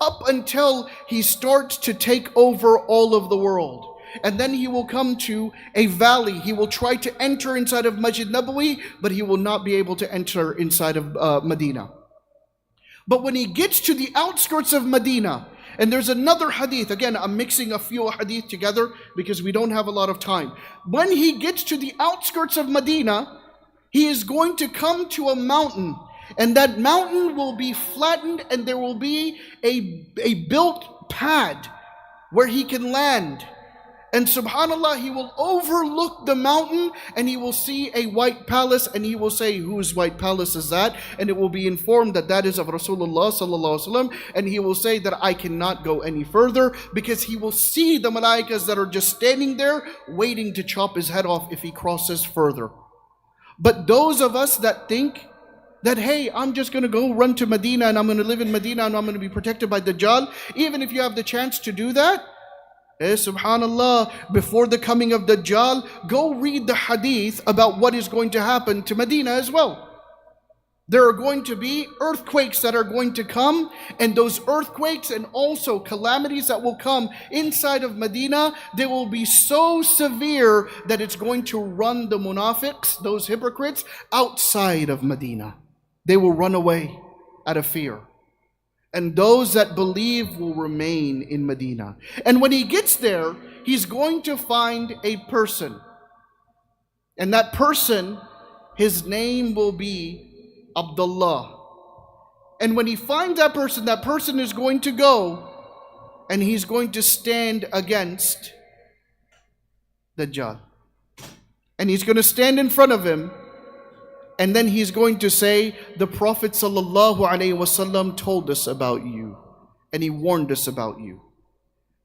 up until he starts to take over all of the world. And then he will come to a valley. He will try to enter inside of Masjid Nabawi, but he will not be able to enter inside of Medina. But when he gets to the outskirts of Medina, and there's another hadith, again, I'm mixing a few hadith together because we don't have a lot of time. When he gets to the outskirts of Medina, he is going to come to a mountain, and that mountain will be flattened, and there will be a built pad where he can land. And subhanallah, he will overlook the mountain, and he will see a white palace, and he will say, whose white palace is that? And it will be informed that that is of Rasulullah sallallahu alaihi wasallam, and he will say that I cannot go any further, because he will see the malaikas that are just standing there waiting to chop his head off if he crosses further. But those of us that think that, hey, I'm just going to go run to Medina, and I'm going to live in Medina, and I'm going to be protected by Dajjal, even if you have the chance to do that, subhanallah, before the coming of Dajjal, go read the hadith about what is going to happen to Medina as well. There are going to be earthquakes that are going to come, and those earthquakes and also calamities that will come inside of Medina, they will be so severe that it's going to run the munafiqs, those hypocrites, outside of Medina. They will run away out of fear. And those that believe will remain in Medina. And when he gets there, he's going to find a person. And that person, his name will be Abdullah. And when he finds that person is going to go, and he's going to stand against Dajjal. And he's going to stand in front of him. And then he's going to say, the Prophet ﷺ told us about you, and he warned us about you.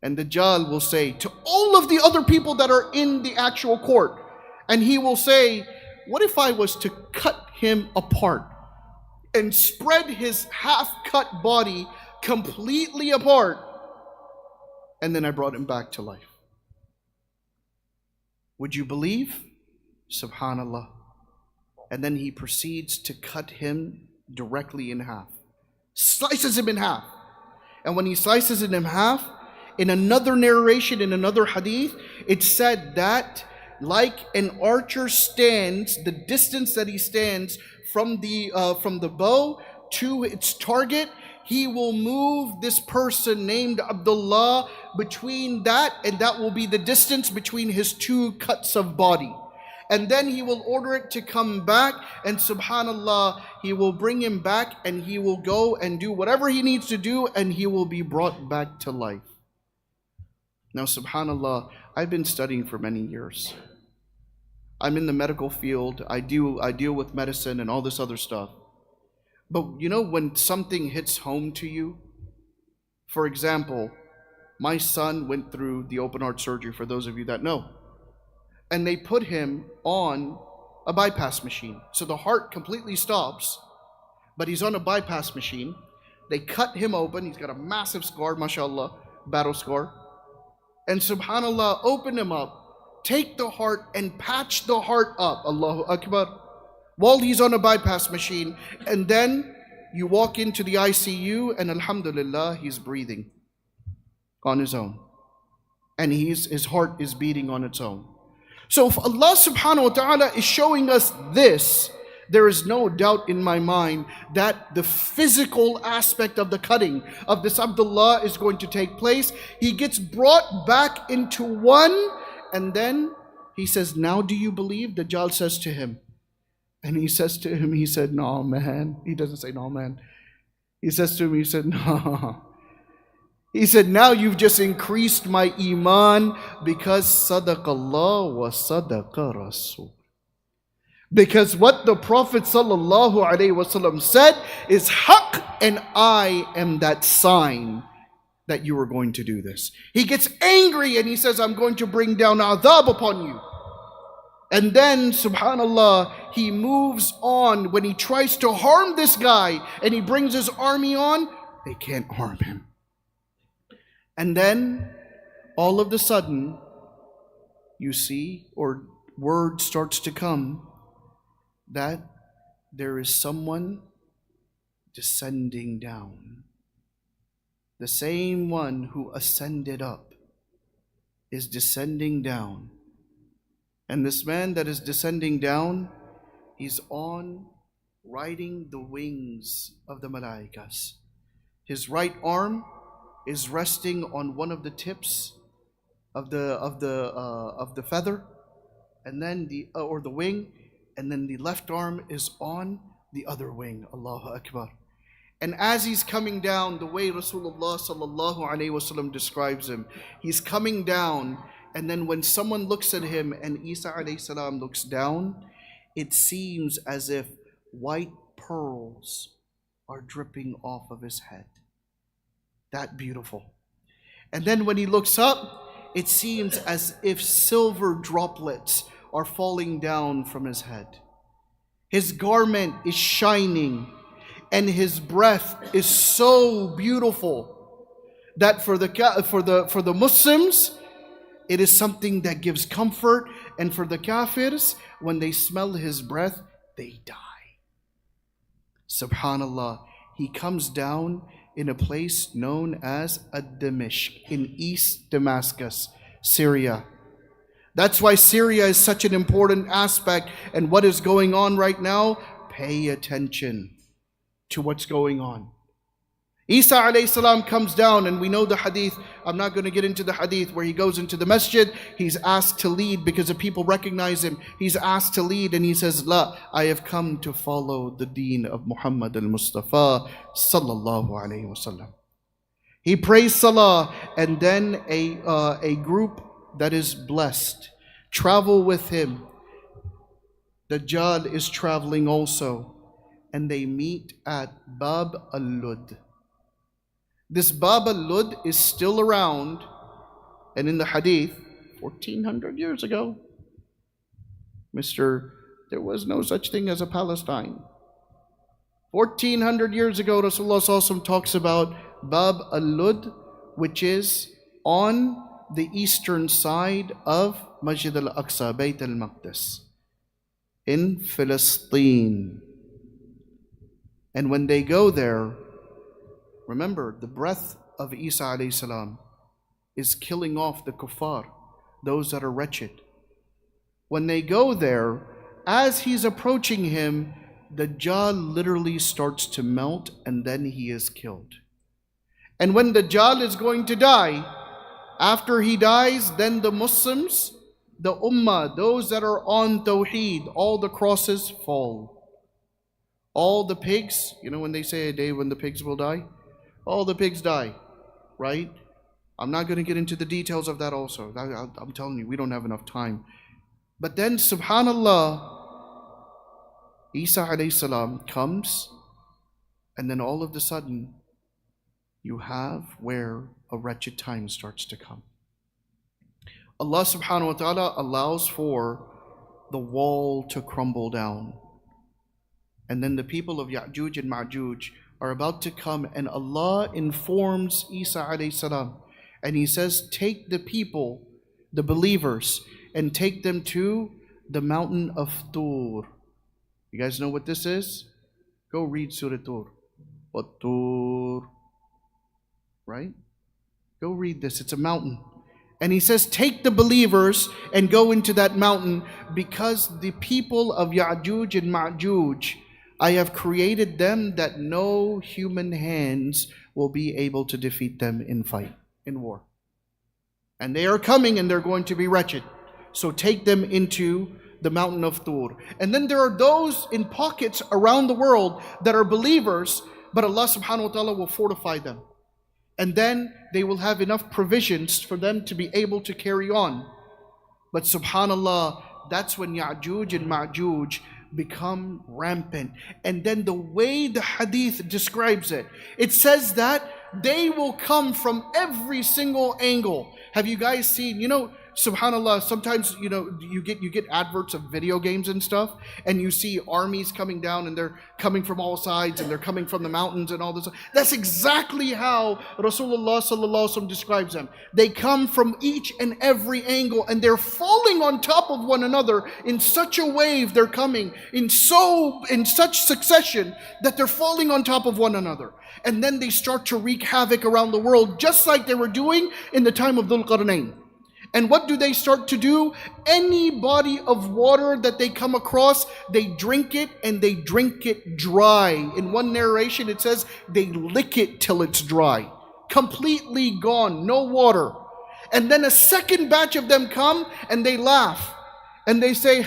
And Dajjal will say to all of the other people that are in the actual court, and he will say, what if I was to cut him apart and spread his half-cut body completely apart, and then I brought him back to life? Would you believe? Subhanallah. And then he proceeds to cut him directly in half. Slices him in half. And when he slices it in half, in another narration, in another hadith, it said that like an archer stands, the distance that he stands from the bow to its target, he will move this person named Abdullah between that, and that will be the distance between his two cuts of body. And then he will order it to come back, and subhanallah, he will bring him back, and he will go and do whatever he needs to do, and he will be brought back to life. Now subhanallah, I've been studying for many years. I'm in the medical field. I deal with medicine and all this other stuff. But you know, when something hits home to you, for example, my son went through the open heart surgery, for those of you that know. And they put him on a bypass machine. So the heart completely stops, but he's on a bypass machine. They cut him open. He's got a massive scar, mashallah, battle scar. And subhanallah, open him up, take the heart and patch the heart up, Allahu Akbar, while he's on a bypass machine. And then you walk into the ICU, and alhamdulillah, he's breathing on his own. And his heart is beating on its own. So if Allah subhanahu wa ta'ala is showing us this, there is no doubt in my mind that the physical aspect of the cutting of this Abdullah is going to take place. He gets brought back into one, and then he says, now do you believe? Dajjal says to him. And he says to him, he said, no, man. He doesn't say, no, man. He says to him, he said, no. He said, now you've just increased my iman because sadaqallah wa sadaqa rasul. Because what the Prophet sallallahu alaihi wasallam said is haqq, and I am that sign that you are going to do this. He gets angry and he says, I'm going to bring down adhab upon you. And then, subhanallah, he moves on. When he tries to harm this guy and he brings his army on, they can't harm him. And then, all of a sudden, you see, or word starts to come, that there is someone descending down. The same one who ascended up is descending down. And this man that is descending down, he's riding the wings of the malaikas. His right arm is resting on one of the tips of the feather, and then the wing, and then the left arm is on the other wing. Allahu Akbar. And as he's coming down, the way Rasulullah sallallahu alaihi wasallam describes him, he's coming down, and then when someone looks at him and Isa alayhi salam looks down, it seems as if white pearls are dripping off of his head. That beautiful. And then when he looks up, it seems as if silver droplets are falling down from his head. His garment is shining, and his breath is so beautiful that for the Muslims, it is something that gives comfort, and for the kafirs, when they smell his breath, they die. Subhanallah, he comes down in a place known as Ad-Dimishq in East Damascus, Syria. That's why Syria is such an important aspect, and what is going on right now, pay attention to what's going on. Isa alayhi salam comes down, and we know the hadith. I'm not going to get into the hadith where he goes into the masjid. He's asked to lead because the people recognize him. He's asked to lead, and he says, La, I have come to follow the deen of Muhammad al-Mustafa sallallahu alayhi wasallam. He prays salah, and then a group that is blessed travel with him. Dajjal is traveling also, and they meet at Bab al-Lud. This Bab al-Lud is still around, and in the hadith, 1400 years ago, there was no such thing as a Palestine. 1400 years ago, Rasulullah Sallallahu Alaihi Wasallam talks about Bab al-Lud, which is on the eastern side of Masjid al-Aqsa, Bayt al-Maqdis, in Palestine. And when they go there, remember, the breath of Isa alayhi salam is killing off the kuffar, those that are wretched. When they go there, as he's approaching him, Dajjal literally starts to melt, and then he is killed. And when Dajjal is going to die, after he dies, then the Muslims, the Ummah, those that are on Tawheed, all the crosses fall. All the pigs, you know when they say a day when the pigs will die? All the pigs die, right? I'm not going to get into the details of that also. I'm telling you, we don't have enough time. But then, subhanallah, Isa alayhi salam comes, and then all of a sudden, you have where a wretched time starts to come. Allah subhanahu wa ta'ala allows for the wall to crumble down. And then the people of Yajuj and Majuj are about to come, and Allah informs Isa alayhi salam, and he says, take the people, the believers, and take them to the mountain of Tur. You guys know what this is? Go read Surah Tur. What Tur? Right? Go read this. It's a mountain. And he says, take the believers and go into that mountain, because the people of Yajuj and Majuj, I have created them that no human hands will be able to defeat them in fight, in war. And they are coming and they're going to be wretched. So take them into the mountain of Tur. And then there are those in pockets around the world that are believers, but Allah subhanahu wa ta'ala will fortify them. And then they will have enough provisions for them to be able to carry on. But subhanallah, that's when Yajuj and Majuj become rampant. And then the way the hadith describes it, it says that they will come from every single angle. Have you guys seen, subhanallah, sometimes, you get adverts of video games and stuff, and you see armies coming down, and they're coming from all sides, and they're coming from the mountains and all this. That's exactly how Rasulullah sallallahu alaihi wasallam describes them. They come from each and every angle, and they're falling on top of one another in such a wave. They're coming in such succession that they're falling on top of one another. And then they start to wreak havoc around the world, just like they were doing in the time of Dhul Qarnayn. And what do they start to do? Any body of water that they come across, they drink it, and they drink it dry. In one narration, it says they lick it till it's dry. Completely gone, no water. And then a second batch of them come, and they laugh. And they say,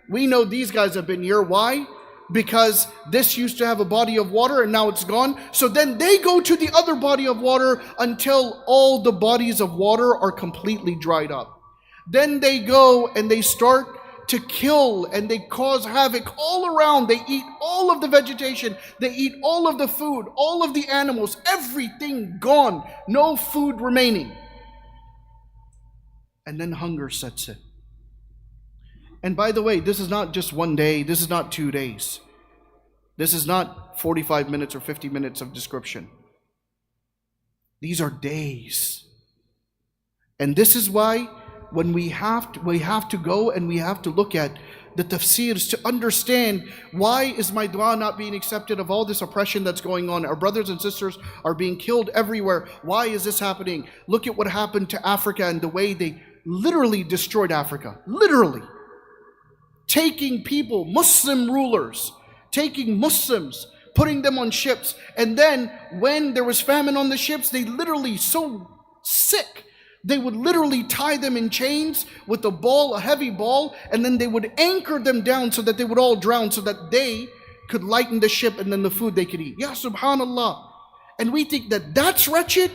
we know these guys have been here. Why? Because this used to have a body of water and now it's gone. So then they go to the other body of water until all the bodies of water are completely dried up. Then they go and they start to kill and they cause havoc all around. They eat all of the vegetation. They eat all of the food, all of the animals, everything gone. No food remaining. And then hunger sets in. And by the way, this is not just one day. This is not 2 days. This is not 45 minutes or 50 minutes of description. These are days. And this is why when we have to go and we have to look at the tafseers to understand, why is my dua not being accepted of all this oppression that's going on? Our brothers and sisters are being killed everywhere. Why is this happening? Look at what happened to Africa and the way they literally destroyed Africa. Literally. Taking people, Muslim rulers, taking Muslims, putting them on ships. And then when there was famine on the ships, they literally, so sick, they would literally tie them in chains with a heavy ball, and then they would anchor them down so that they would all drown, so that they could lighten the ship and then the food they could eat. Ya subhanallah. And we think that that's wretched.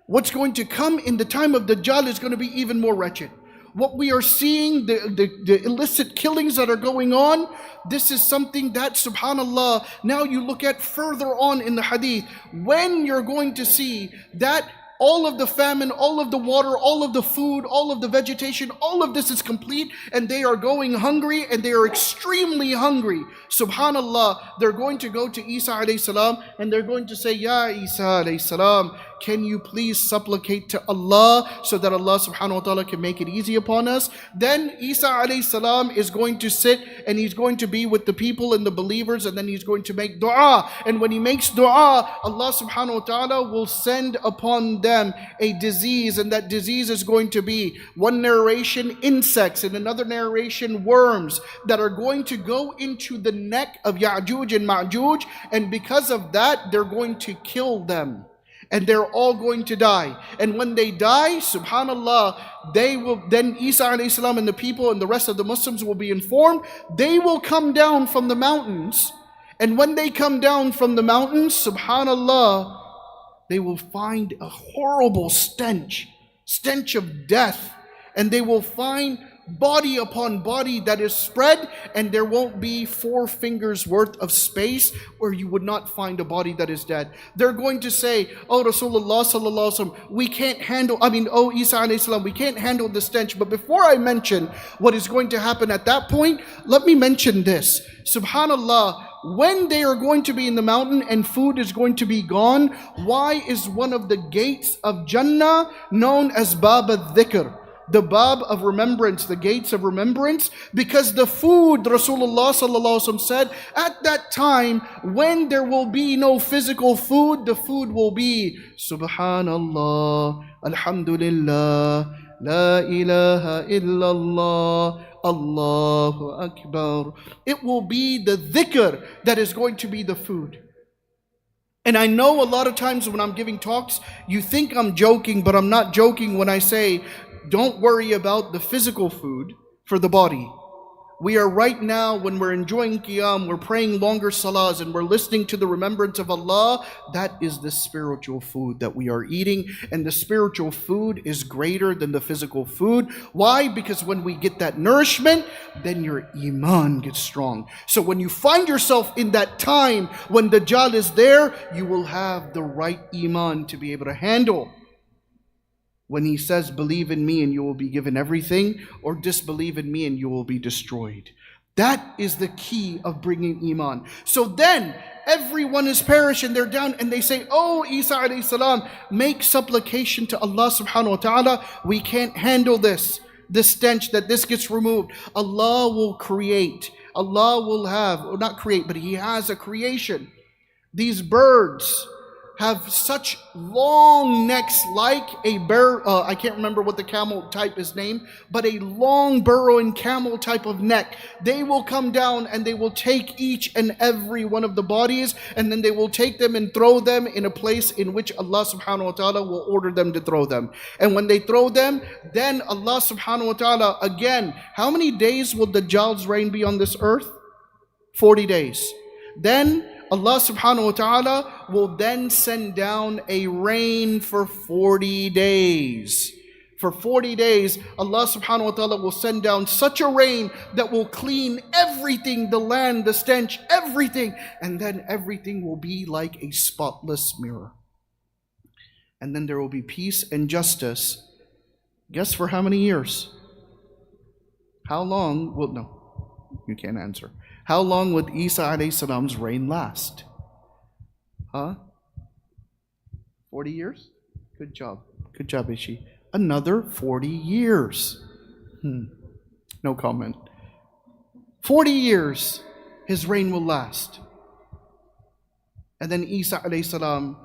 What's going to come in the time of Dajjal is going to be even more wretched. What we are seeing, the illicit killings that are going on, this is something that, subhanallah, now you look at further on in the hadith, when you're going to see that all of the famine, all of the water, all of the food, all of the vegetation, all of this is complete, and they are going hungry, and they are extremely hungry. Subhanallah, they're going to go to Isa alayhi salam, and they're going to say, Ya Isa alayhi salam, can you please supplicate to Allah so that Allah subhanahu wa ta'ala can make it easy upon us? Then Isa alayhi salam is going to sit and he's going to be with the people and the believers, and then he's going to make dua. And when he makes dua, Allah subhanahu wa ta'ala will send upon them a disease, and that disease is going to be, one narration, insects, and another narration, worms, that are going to go into the neck of Yajuj and Majuj, and because of that, they're going to kill them. And they're all going to die. And when they die, subhanallah, they will, then Isa alayhi salam and the people and the rest of the Muslims will be informed. They will come down from the mountains. And when they come down from the mountains, subhanallah, they will find a horrible stench of death. And they will find body upon body that is spread, and there won't be 4 fingers worth of space where you would not find a body that is dead. They're going to say, oh Rasulullah sallallahu alaihi wasallam, we can't handle, oh Isa alayhi salam, we can't handle the stench. But before I mention what is going to happen at that point, let me mention this. Subhanallah, when they are going to be in the mountain and food is going to be gone, why is one of the gates of Jannah known as Bab al-Dhikr? the bab of remembrance, the gates of remembrance, because the food, Rasulullah sallallahu alaihi wasallam said, at that time when there will be no physical food, the food will be Subhanallah, Alhamdulillah, La ilaha illallah, Allahu Akbar. It will be the dhikr that is going to be the food. And I know a lot of times when I'm giving talks, you think I'm joking, but I'm not joking when I say, don't worry about the physical food for the body. We are right now, when we're enjoying qiyam, we're praying longer salahs, and we're listening to the remembrance of Allah. That is the spiritual food that we are eating. And the spiritual food is greater than the physical food. Why? Because when we get that nourishment, then your iman gets strong. So when you find yourself in that time when Dajjal is there, you will have the right iman to be able to handle when he says, believe in me and you will be given everything, or disbelieve in me and you will be destroyed. That is the key of bringing iman. So then everyone is perished and they're down and they say, oh, Isa alayhi salam, make supplication to Allah subhanahu wa ta'ala. We can't handle this stench, that this gets removed. Allah will create. Allah will have, or not create, but He has a creation. These birds have such long necks, like a bear. I can't remember what the camel type is named, but a long burrowing camel type of neck. They will come down and they will take each and every one of the bodies, and then they will take them and throw them in a place in which Allah subhanahu wa ta'ala will order them to throw them. And when they throw them, then Allah subhanahu wa ta'ala, again, how many days will Dajjal's reign be on this earth? 40 days. Then Allah subhanahu wa ta'ala will then send down a rain for 40 days. For 40 days, Allah subhanahu wa ta'ala will send down such a rain that will clean everything, the land, the stench, everything. And then everything will be like a spotless mirror. And then there will be peace and justice. Guess for how many years? How long? Well, no, you can't answer. How long would Isa alayhi salam's reign last? 40 years? Good job. Good job, Ishi. Another 40 years. No comment. 40 years his reign will last. And then Isa alayhi salam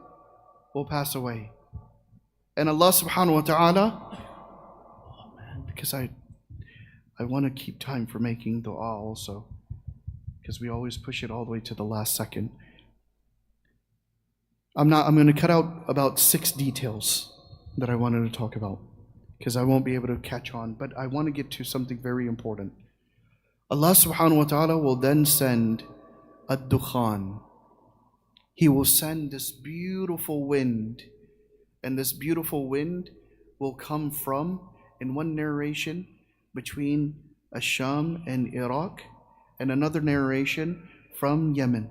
will pass away. And Allah subhanahu wa ta'ala, oh man, because I want to keep time for making dua also, because we always push it all the way to the last second. I'm going to cut out about 6 details that I wanted to talk about, because I won't be able to catch on, but I want to get to something very important. Allah subhanahu wa ta'ala will then send ad-dukhan. He will send this beautiful wind, and this beautiful wind will come from, in one narration, between Asham and Iraq, and another narration from Yemen,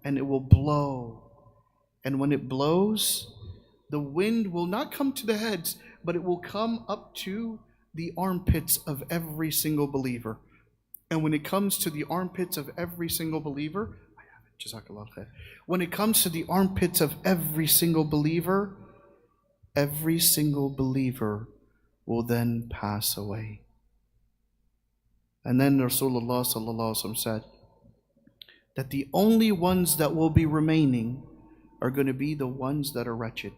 and it will blow. And when it blows, the wind will not come to the heads, but it will come up to the armpits of every single believer. And when it comes to the armpits of every single believer, Jazakallah khair. When it comes to the armpits of every single believer will then pass away. And then Rasulullah sallallahu alaihi wasallam said that the only ones that will be remaining are going to be the ones that are wretched.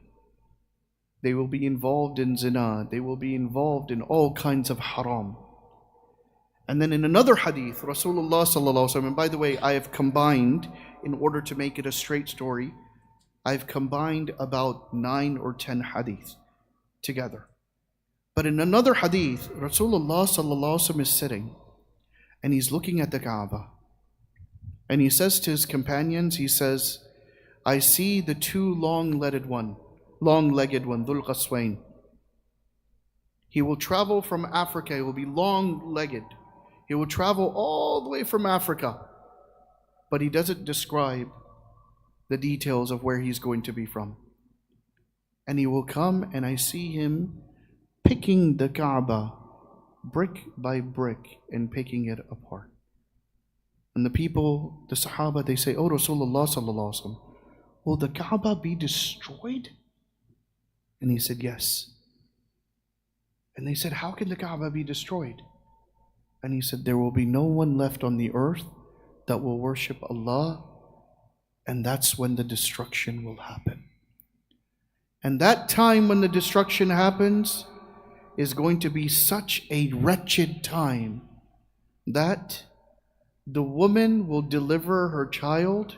They will be involved in zina. They will be involved in all kinds of haram. And then in another hadith, Rasulullah sallallahu alaihi wasallam, and by the way, I have combined, in order to make it a straight story, I've combined about 9 or 10 hadiths together. But in another hadith, Rasulullah sallallahu alaihi wasallam is sitting, and he's looking at the Kaaba. And he says to his companions, he says, I see the 2 long-legged one, Dhul Qarnayn. He will travel from Africa, he will be long-legged. He will travel all the way from Africa. But he doesn't describe the details of where he's going to be from. And he will come, and I see him picking the Kaaba brick by brick and picking it apart. And the people, the Sahaba, they say, oh Rasulullah sallallahu alaihi wasallam, will the Kaaba be destroyed? And he said, yes. And they said, how can the Kaaba be destroyed? And he said, there will be no one left on the earth that will worship Allah, and that's when the destruction will happen. And that time when the destruction happens is going to be such a wretched time that the woman will deliver her child.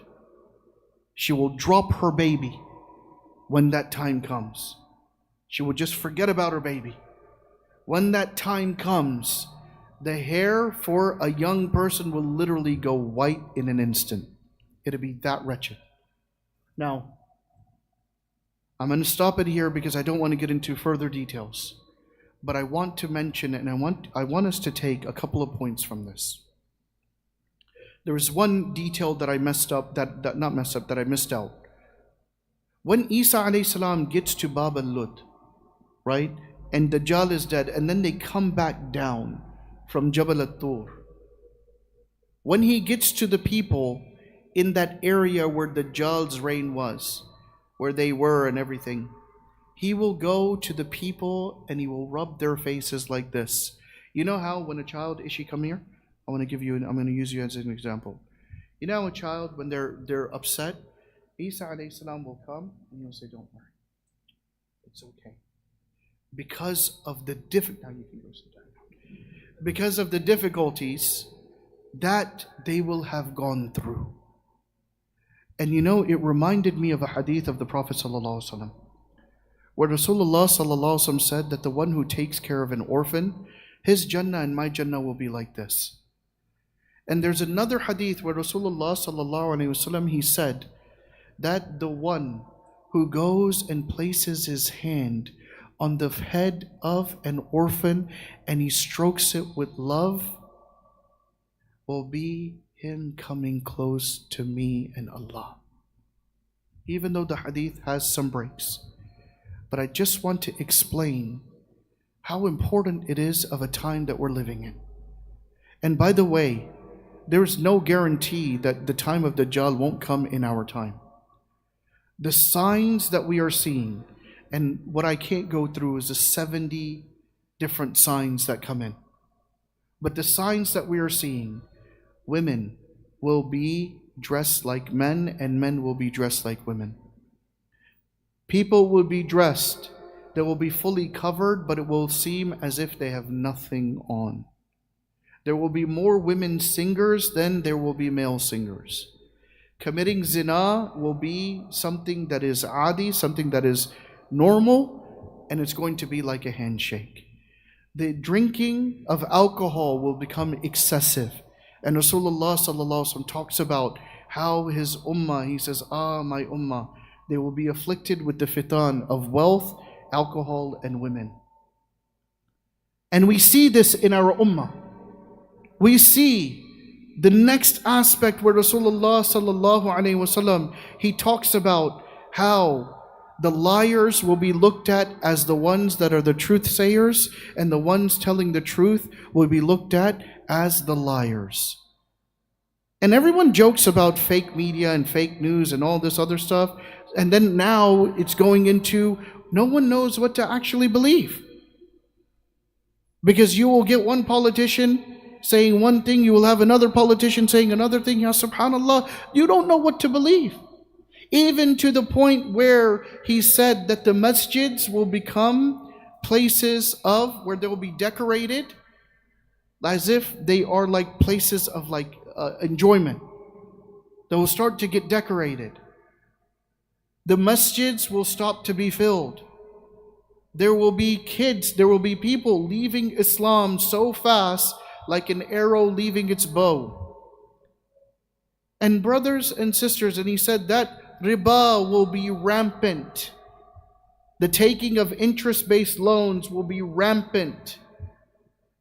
She will drop her baby when that time comes. She will just forget about her baby. When that time comes, the hair for a young person will literally go white in an instant. It'll be that wretched. Now, I'm going to stop it here because I don't want to get into further details. But I want to mention, and I want us to take a couple of points from this. There was one detail that I missed out. When Isa alayhi salam gets to Bab al-Lud, right, and Dajjal is dead, and then they come back down from Jabal al-Tur. When he gets to the people in that area where Dajjal's reign was, where they were and everything, he will go to the people and he will rub their faces like this. You know how when a child, Ishi, come here? I'm going to use you as an example. You know a child, when they're upset, Isa alayhi salam will come and he'll say, don't worry, it's okay. Because of the difficulties that they will have gone through. And you know, it reminded me of a hadith of the Prophet ﷺ, where Rasulullah ﷺ said that the one who takes care of an orphan, his Jannah and my Jannah will be like this. And there's another hadith where Rasulullah ﷺ, he said that the one who goes and places his hand on the head of an orphan and he strokes it with love will be him coming close to me and Allah. Even though the hadith has some breaks. But I just want to explain how important it is of a time that we're living in. And by the way, there's no guarantee that the time of Dajjal won't come in our time. The signs that we are seeing, and what I can't go through is the 70 different signs that come in. But the signs that we are seeing, women will be dressed like men and men will be dressed like women. People will be dressed, they will be fully covered, but it will seem as if they have nothing on. There will be more women singers than there will be male singers. Committing zina will be something that is adi, something that is normal, and it's going to be like a handshake. The drinking of alcohol will become excessive. And Rasulullah ﷺ talks about how his ummah, he says, my ummah, they will be afflicted with the fitan of wealth, alcohol, and women. And we see this in our ummah. We see the next aspect where Rasulullah ﷺ, he talks about how the liars will be looked at as the ones that are the truth sayers, and the ones telling the truth will be looked at as the liars. And everyone jokes about fake media and fake news and all this other stuff. And then now it's going into no one knows what to actually believe. Because you will get one politician saying one thing, you will have another politician saying another thing. Ya subhanallah, you don't know what to believe. Even to the point where he said that the masjids will become places of where they will be decorated as if they are like places of like enjoyment. They will start to get decorated. The masjids will stop to be filled. There will be kids, there will be people leaving Islam so fast like an arrow leaving its bow. And brothers and sisters, and he said that riba will be rampant. The taking of interest-based loans will be rampant.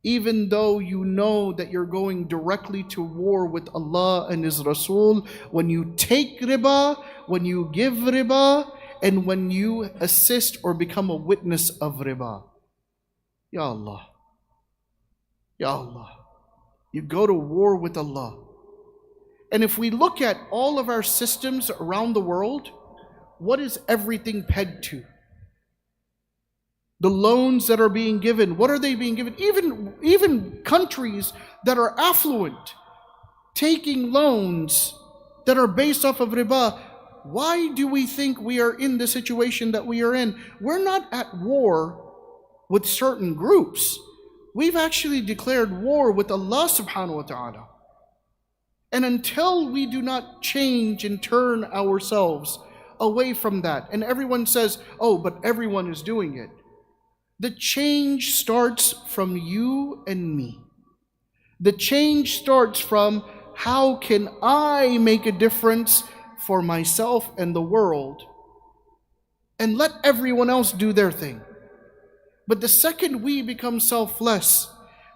Even though you know that you're going directly to war with Allah and His Rasul, when you take riba, when you give riba, and when you assist or become a witness of riba. Ya Allah. Ya Allah. You go to war with Allah. And if we look at all of our systems around the world, what is everything pegged to? The loans that are being given, what are they being given? Even countries that are affluent, taking loans that are based off of riba. Why do we think we are in the situation that we are in? We're not at war with certain groups. We've actually declared war with Allah subhanahu wa ta'ala. And until we do not change and turn ourselves away from that, and everyone says, oh, but everyone is doing it. The change starts from you and me. The change starts from how can I make a difference for myself and the world, and let everyone else do their thing. But the second we become selfless,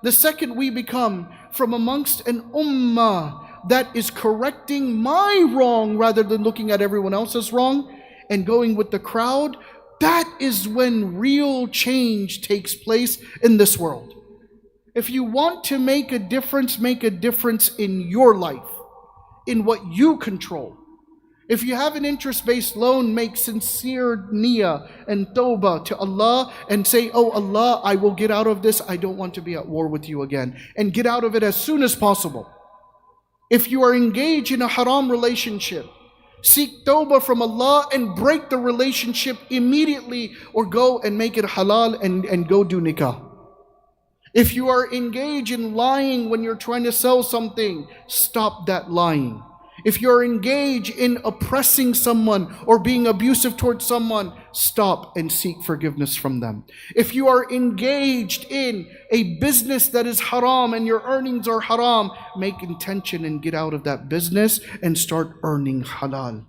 the second we become from amongst an ummah that is correcting my wrong rather than looking at everyone else's wrong and going with the crowd, that is when real change takes place in this world. If you want to make a difference in your life, in what you control. If you have an interest-based loan, make sincere niyyah and tawbah to Allah and say, oh Allah, I will get out of this. I don't want to be at war with you again. And get out of it as soon as possible. If you are engaged in a haram relationship, seek tawbah from Allah and break the relationship immediately, or go and make it halal and go do nikah. If you are engaged in lying when you're trying to sell something, stop that lying. If you're engaged in oppressing someone or being abusive towards someone, stop and seek forgiveness from them. If you are engaged in a business that is haram and your earnings are haram, make intention and get out of that business and start earning halal.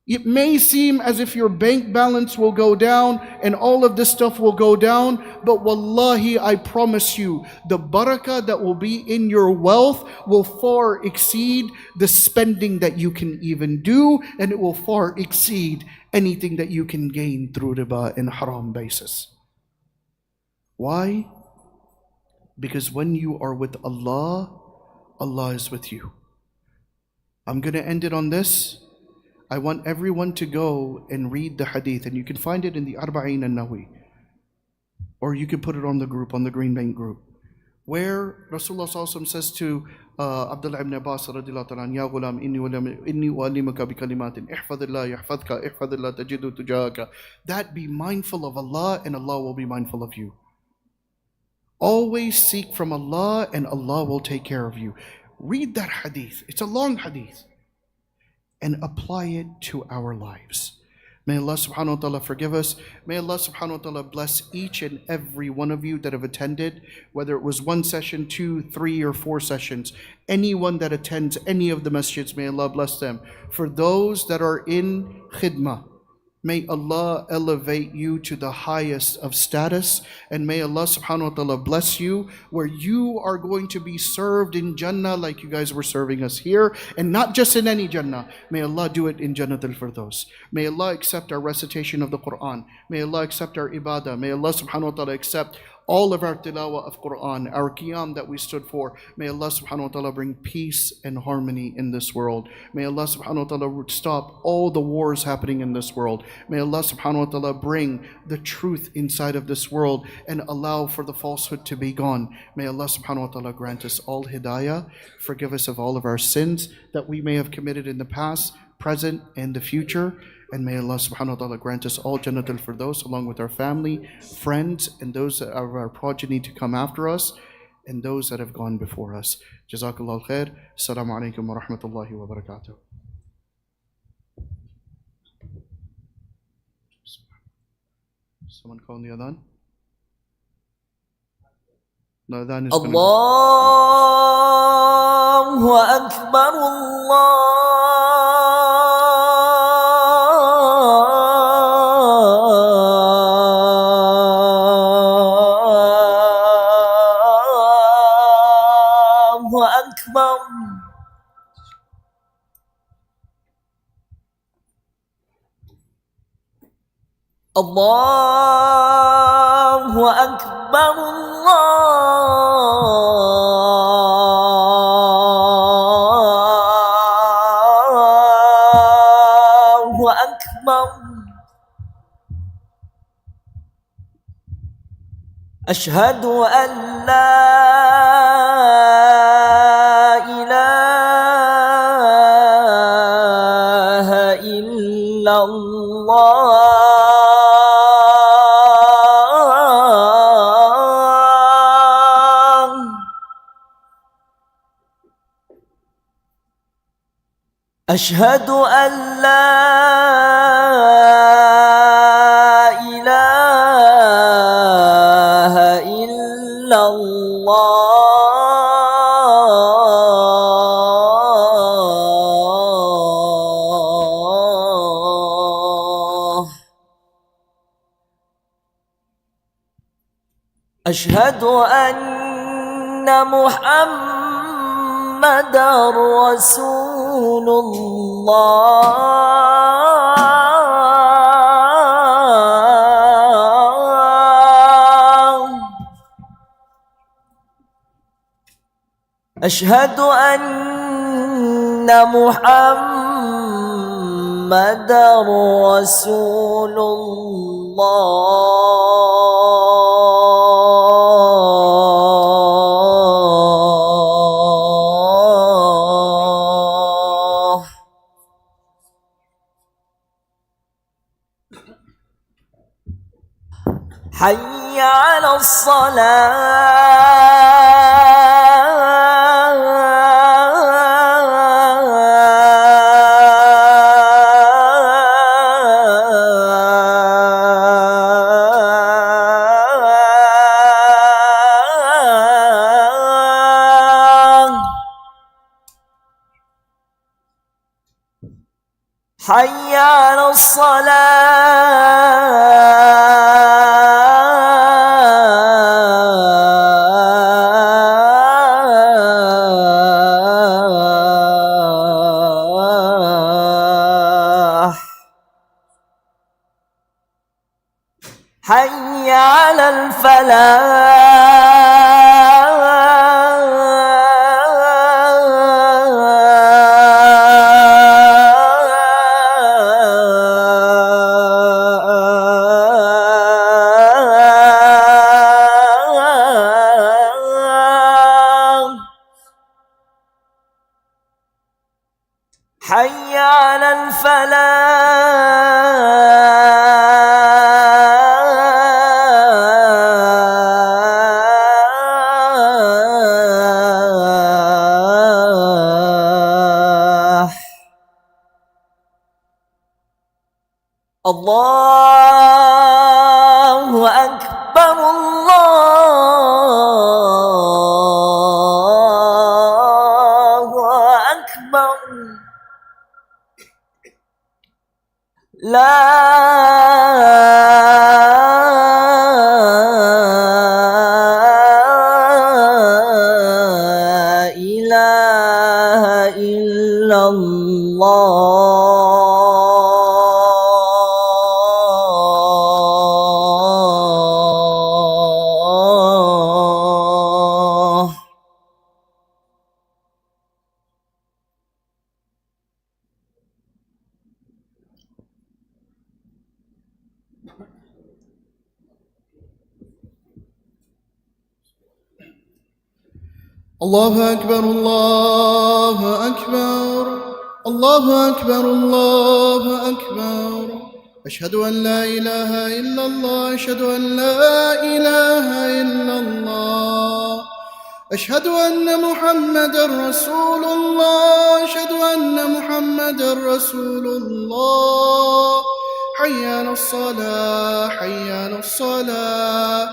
It may seem as if your bank balance will go down and all of this stuff will go down, but wallahi, I promise you, the barakah that will be in your wealth will far exceed the spending that you can even do, and it will far exceed anything that you can gain through riba and haram basis. Why? Because when you are with Allah, Allah is with you. I'm going to end it on this. I want everyone to go and read the hadith, and you can find it in the Arba'in al-Nawawi, or you can put it on the group, on the Green Bank group, where Rasulullah SAW says to Abdullah ibn Abbas radiyallahu ta'ala, Ya ghulam, inni u'allimuka bi kalimatin, ihfadillah yahfadka, ihfadillah tajidu tujahaka. That be mindful of Allah, and Allah will be mindful of you. Always seek from Allah, and Allah will take care of you. Read that hadith. It's a long hadith. And apply it to our lives. May Allah subhanahu wa ta'ala forgive us. May Allah subhanahu wa ta'ala bless each and every one of you that have attended, whether it was 1 session, 2, 3, or 4 sessions. Anyone that attends any of the masjids, may Allah bless them. For those that are in khidmah, may Allah elevate you to the highest of status, and may Allah subhanahu wa ta'ala bless you where you are going to be served in Jannah like you guys were serving us here, and not just in any Jannah. May Allah do it in Jannat al-Firdaus. May Allah accept our recitation of the Quran. May Allah accept our ibadah. May Allah subhanahu wa ta'ala accept all of our tilawah of Quran, our qiyam that we stood for. May Allah subhanahu wa ta'ala bring peace and harmony in this world. May Allah subhanahu wa ta'ala stop all the wars happening in this world. May Allah subhanahu wa ta'ala bring the truth inside of this world and allow for the falsehood to be gone. May Allah subhanahu wa ta'ala grant us all hidayah, forgive us of all of our sins that we may have committed in the past, present, and the future. And may Allah subhanahu wa ta'ala grant us all Jannat al-Firdaus along with our family, friends, and those that are our progeny to come after us, and those that have gone before us. Jazakallah khair. Assalamu alaikum wa rahmatullahi wa barakatuh. Someone calling the adhan? The adhan is Allahu Akbar, Allahu Akbar. Allahu Akbar, Allahu Akbar. أشهد أن لا إله إلا الله. أشهد أن لا إله إلا الله. أشهد أن محمدًا رسول الله. أشهد أن محمدًا رسول الله. حي على الصلاة. حي على الصلاة. حي على الفلاح. حي على الفلاح. الله أكبر الله أكبر. لا إله إلا الله. الله أكبر الله أكبر الله أكبر الله أكبر. أشهد أن لا إله إلا الله أشهد أن لا إله إلا الله. أشهد أن محمدًا رسول الله أشهد أن محمدًا رسول الله. حي على الصلاة حي على الصلاة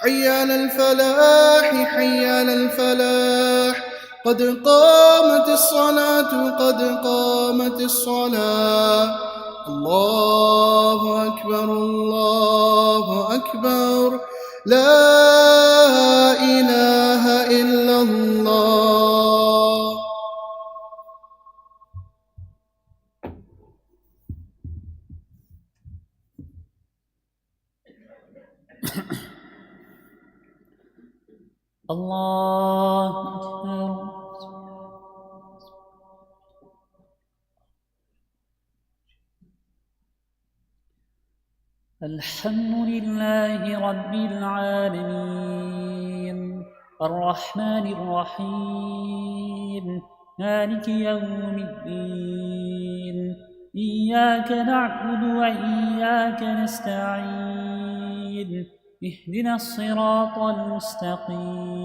حي على الفلاح حي على الفلاح. قد قامت الصلاة قد قامت الصلاة. الله أكبر الله أكبر. لا إله إلا الله. الله أكبر. الحمد لله رب العالمين الرحمن الرحيم مالك يوم الدين إياك نعبد وإياك نستعين اهدنا الصراط المستقيم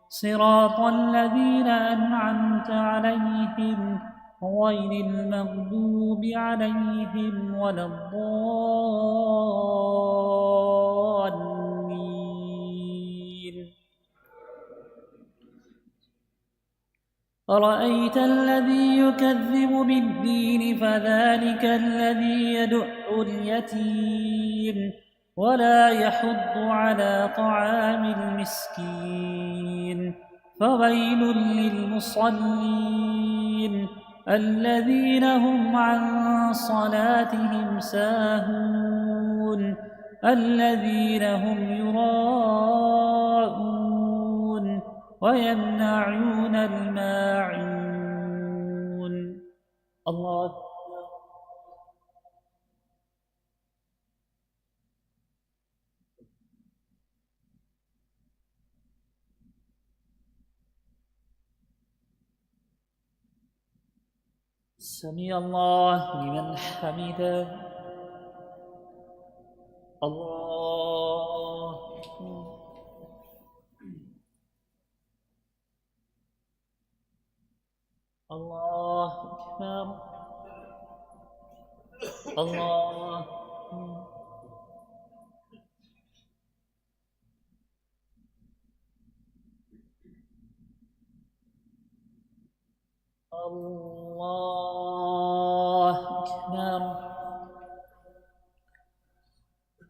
صراط الذين أنعمت عليهم غير المغضوب عليهم ولا الضالين أرأيت الذي يكذب بالدين فذلك الذي يدع اليتيم ولا يحض على طعام المسكين فويل للمصلين الذين هم عن صلاتهم ساهون الذين هم يراءون ويمنعون الماعون الله سمع الله لمن حمده الله الله أكبر الله الله أكبر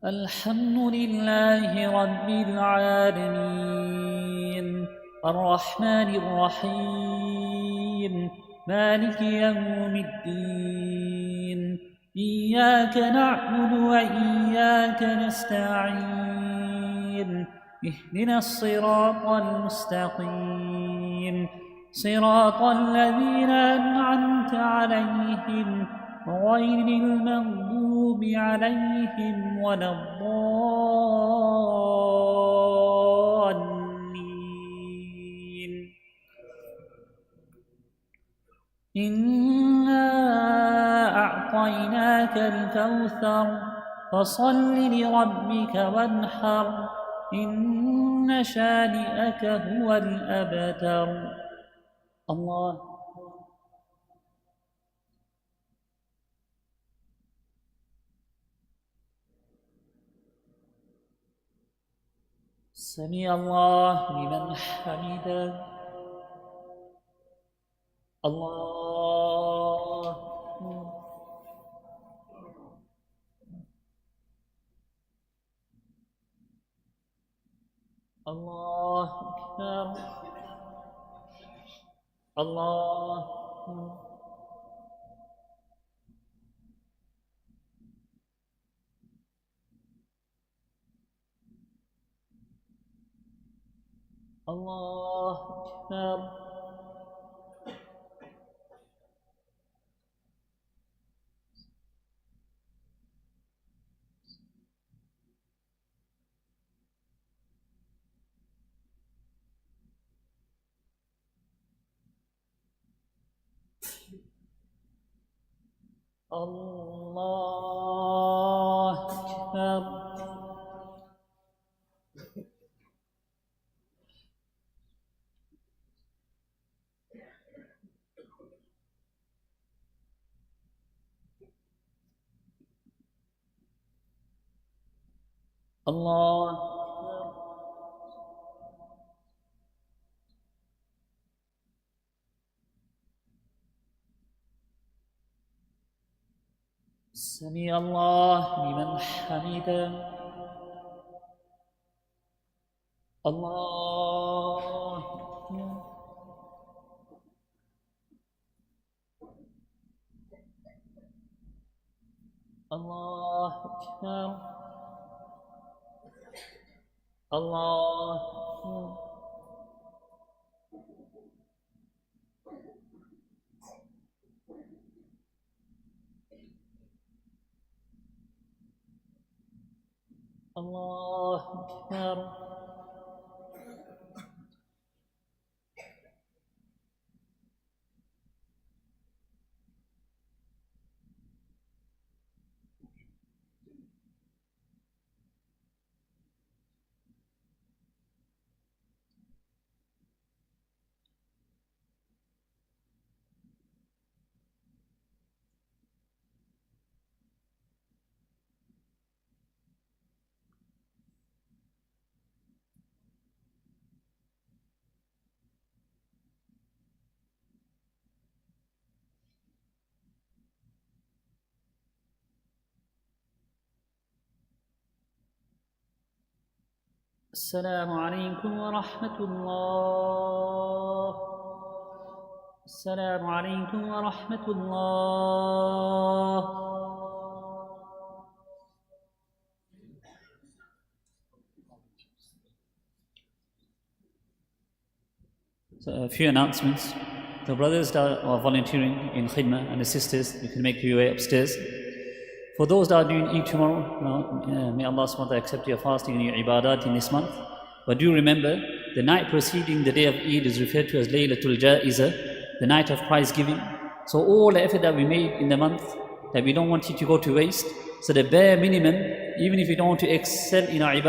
الحمد لله رب العالمين الرحمن الرحيم مالك يوم الدين إياك نعبد وإياك نستعين اهدنا الصراط المستقيم صراط الذين أنعمت عليهم غير المغضوب عليهم ولا الضالين إنا أعطيناك الكوثر فصل لربك وانحر إن شانئك هو الأبتر الله سمع الله لمن حمده الله الله أكبر الله الله أكبر الله أكبر الله أكبر سمع الله لمن حمده الله أكبر الله أكبر الله أكبر الله أكبر. السلام عليكم ورحمة الله. السلام عليكم ورحمة الله. So a few announcements. The brothers that are volunteering in Khidmah and the sisters, you can make your way upstairs. For those that are doing Eid tomorrow, may Allah SWT accept your fasting and your ibadat in this month. But do remember, the night preceding the day of Eid is referred to as Laylatul Ja'iza, the night of prize giving. So all the effort that we made in the month, that we don't want it to go to waste. So the bare minimum, even if we don't want to excel in our ibadat,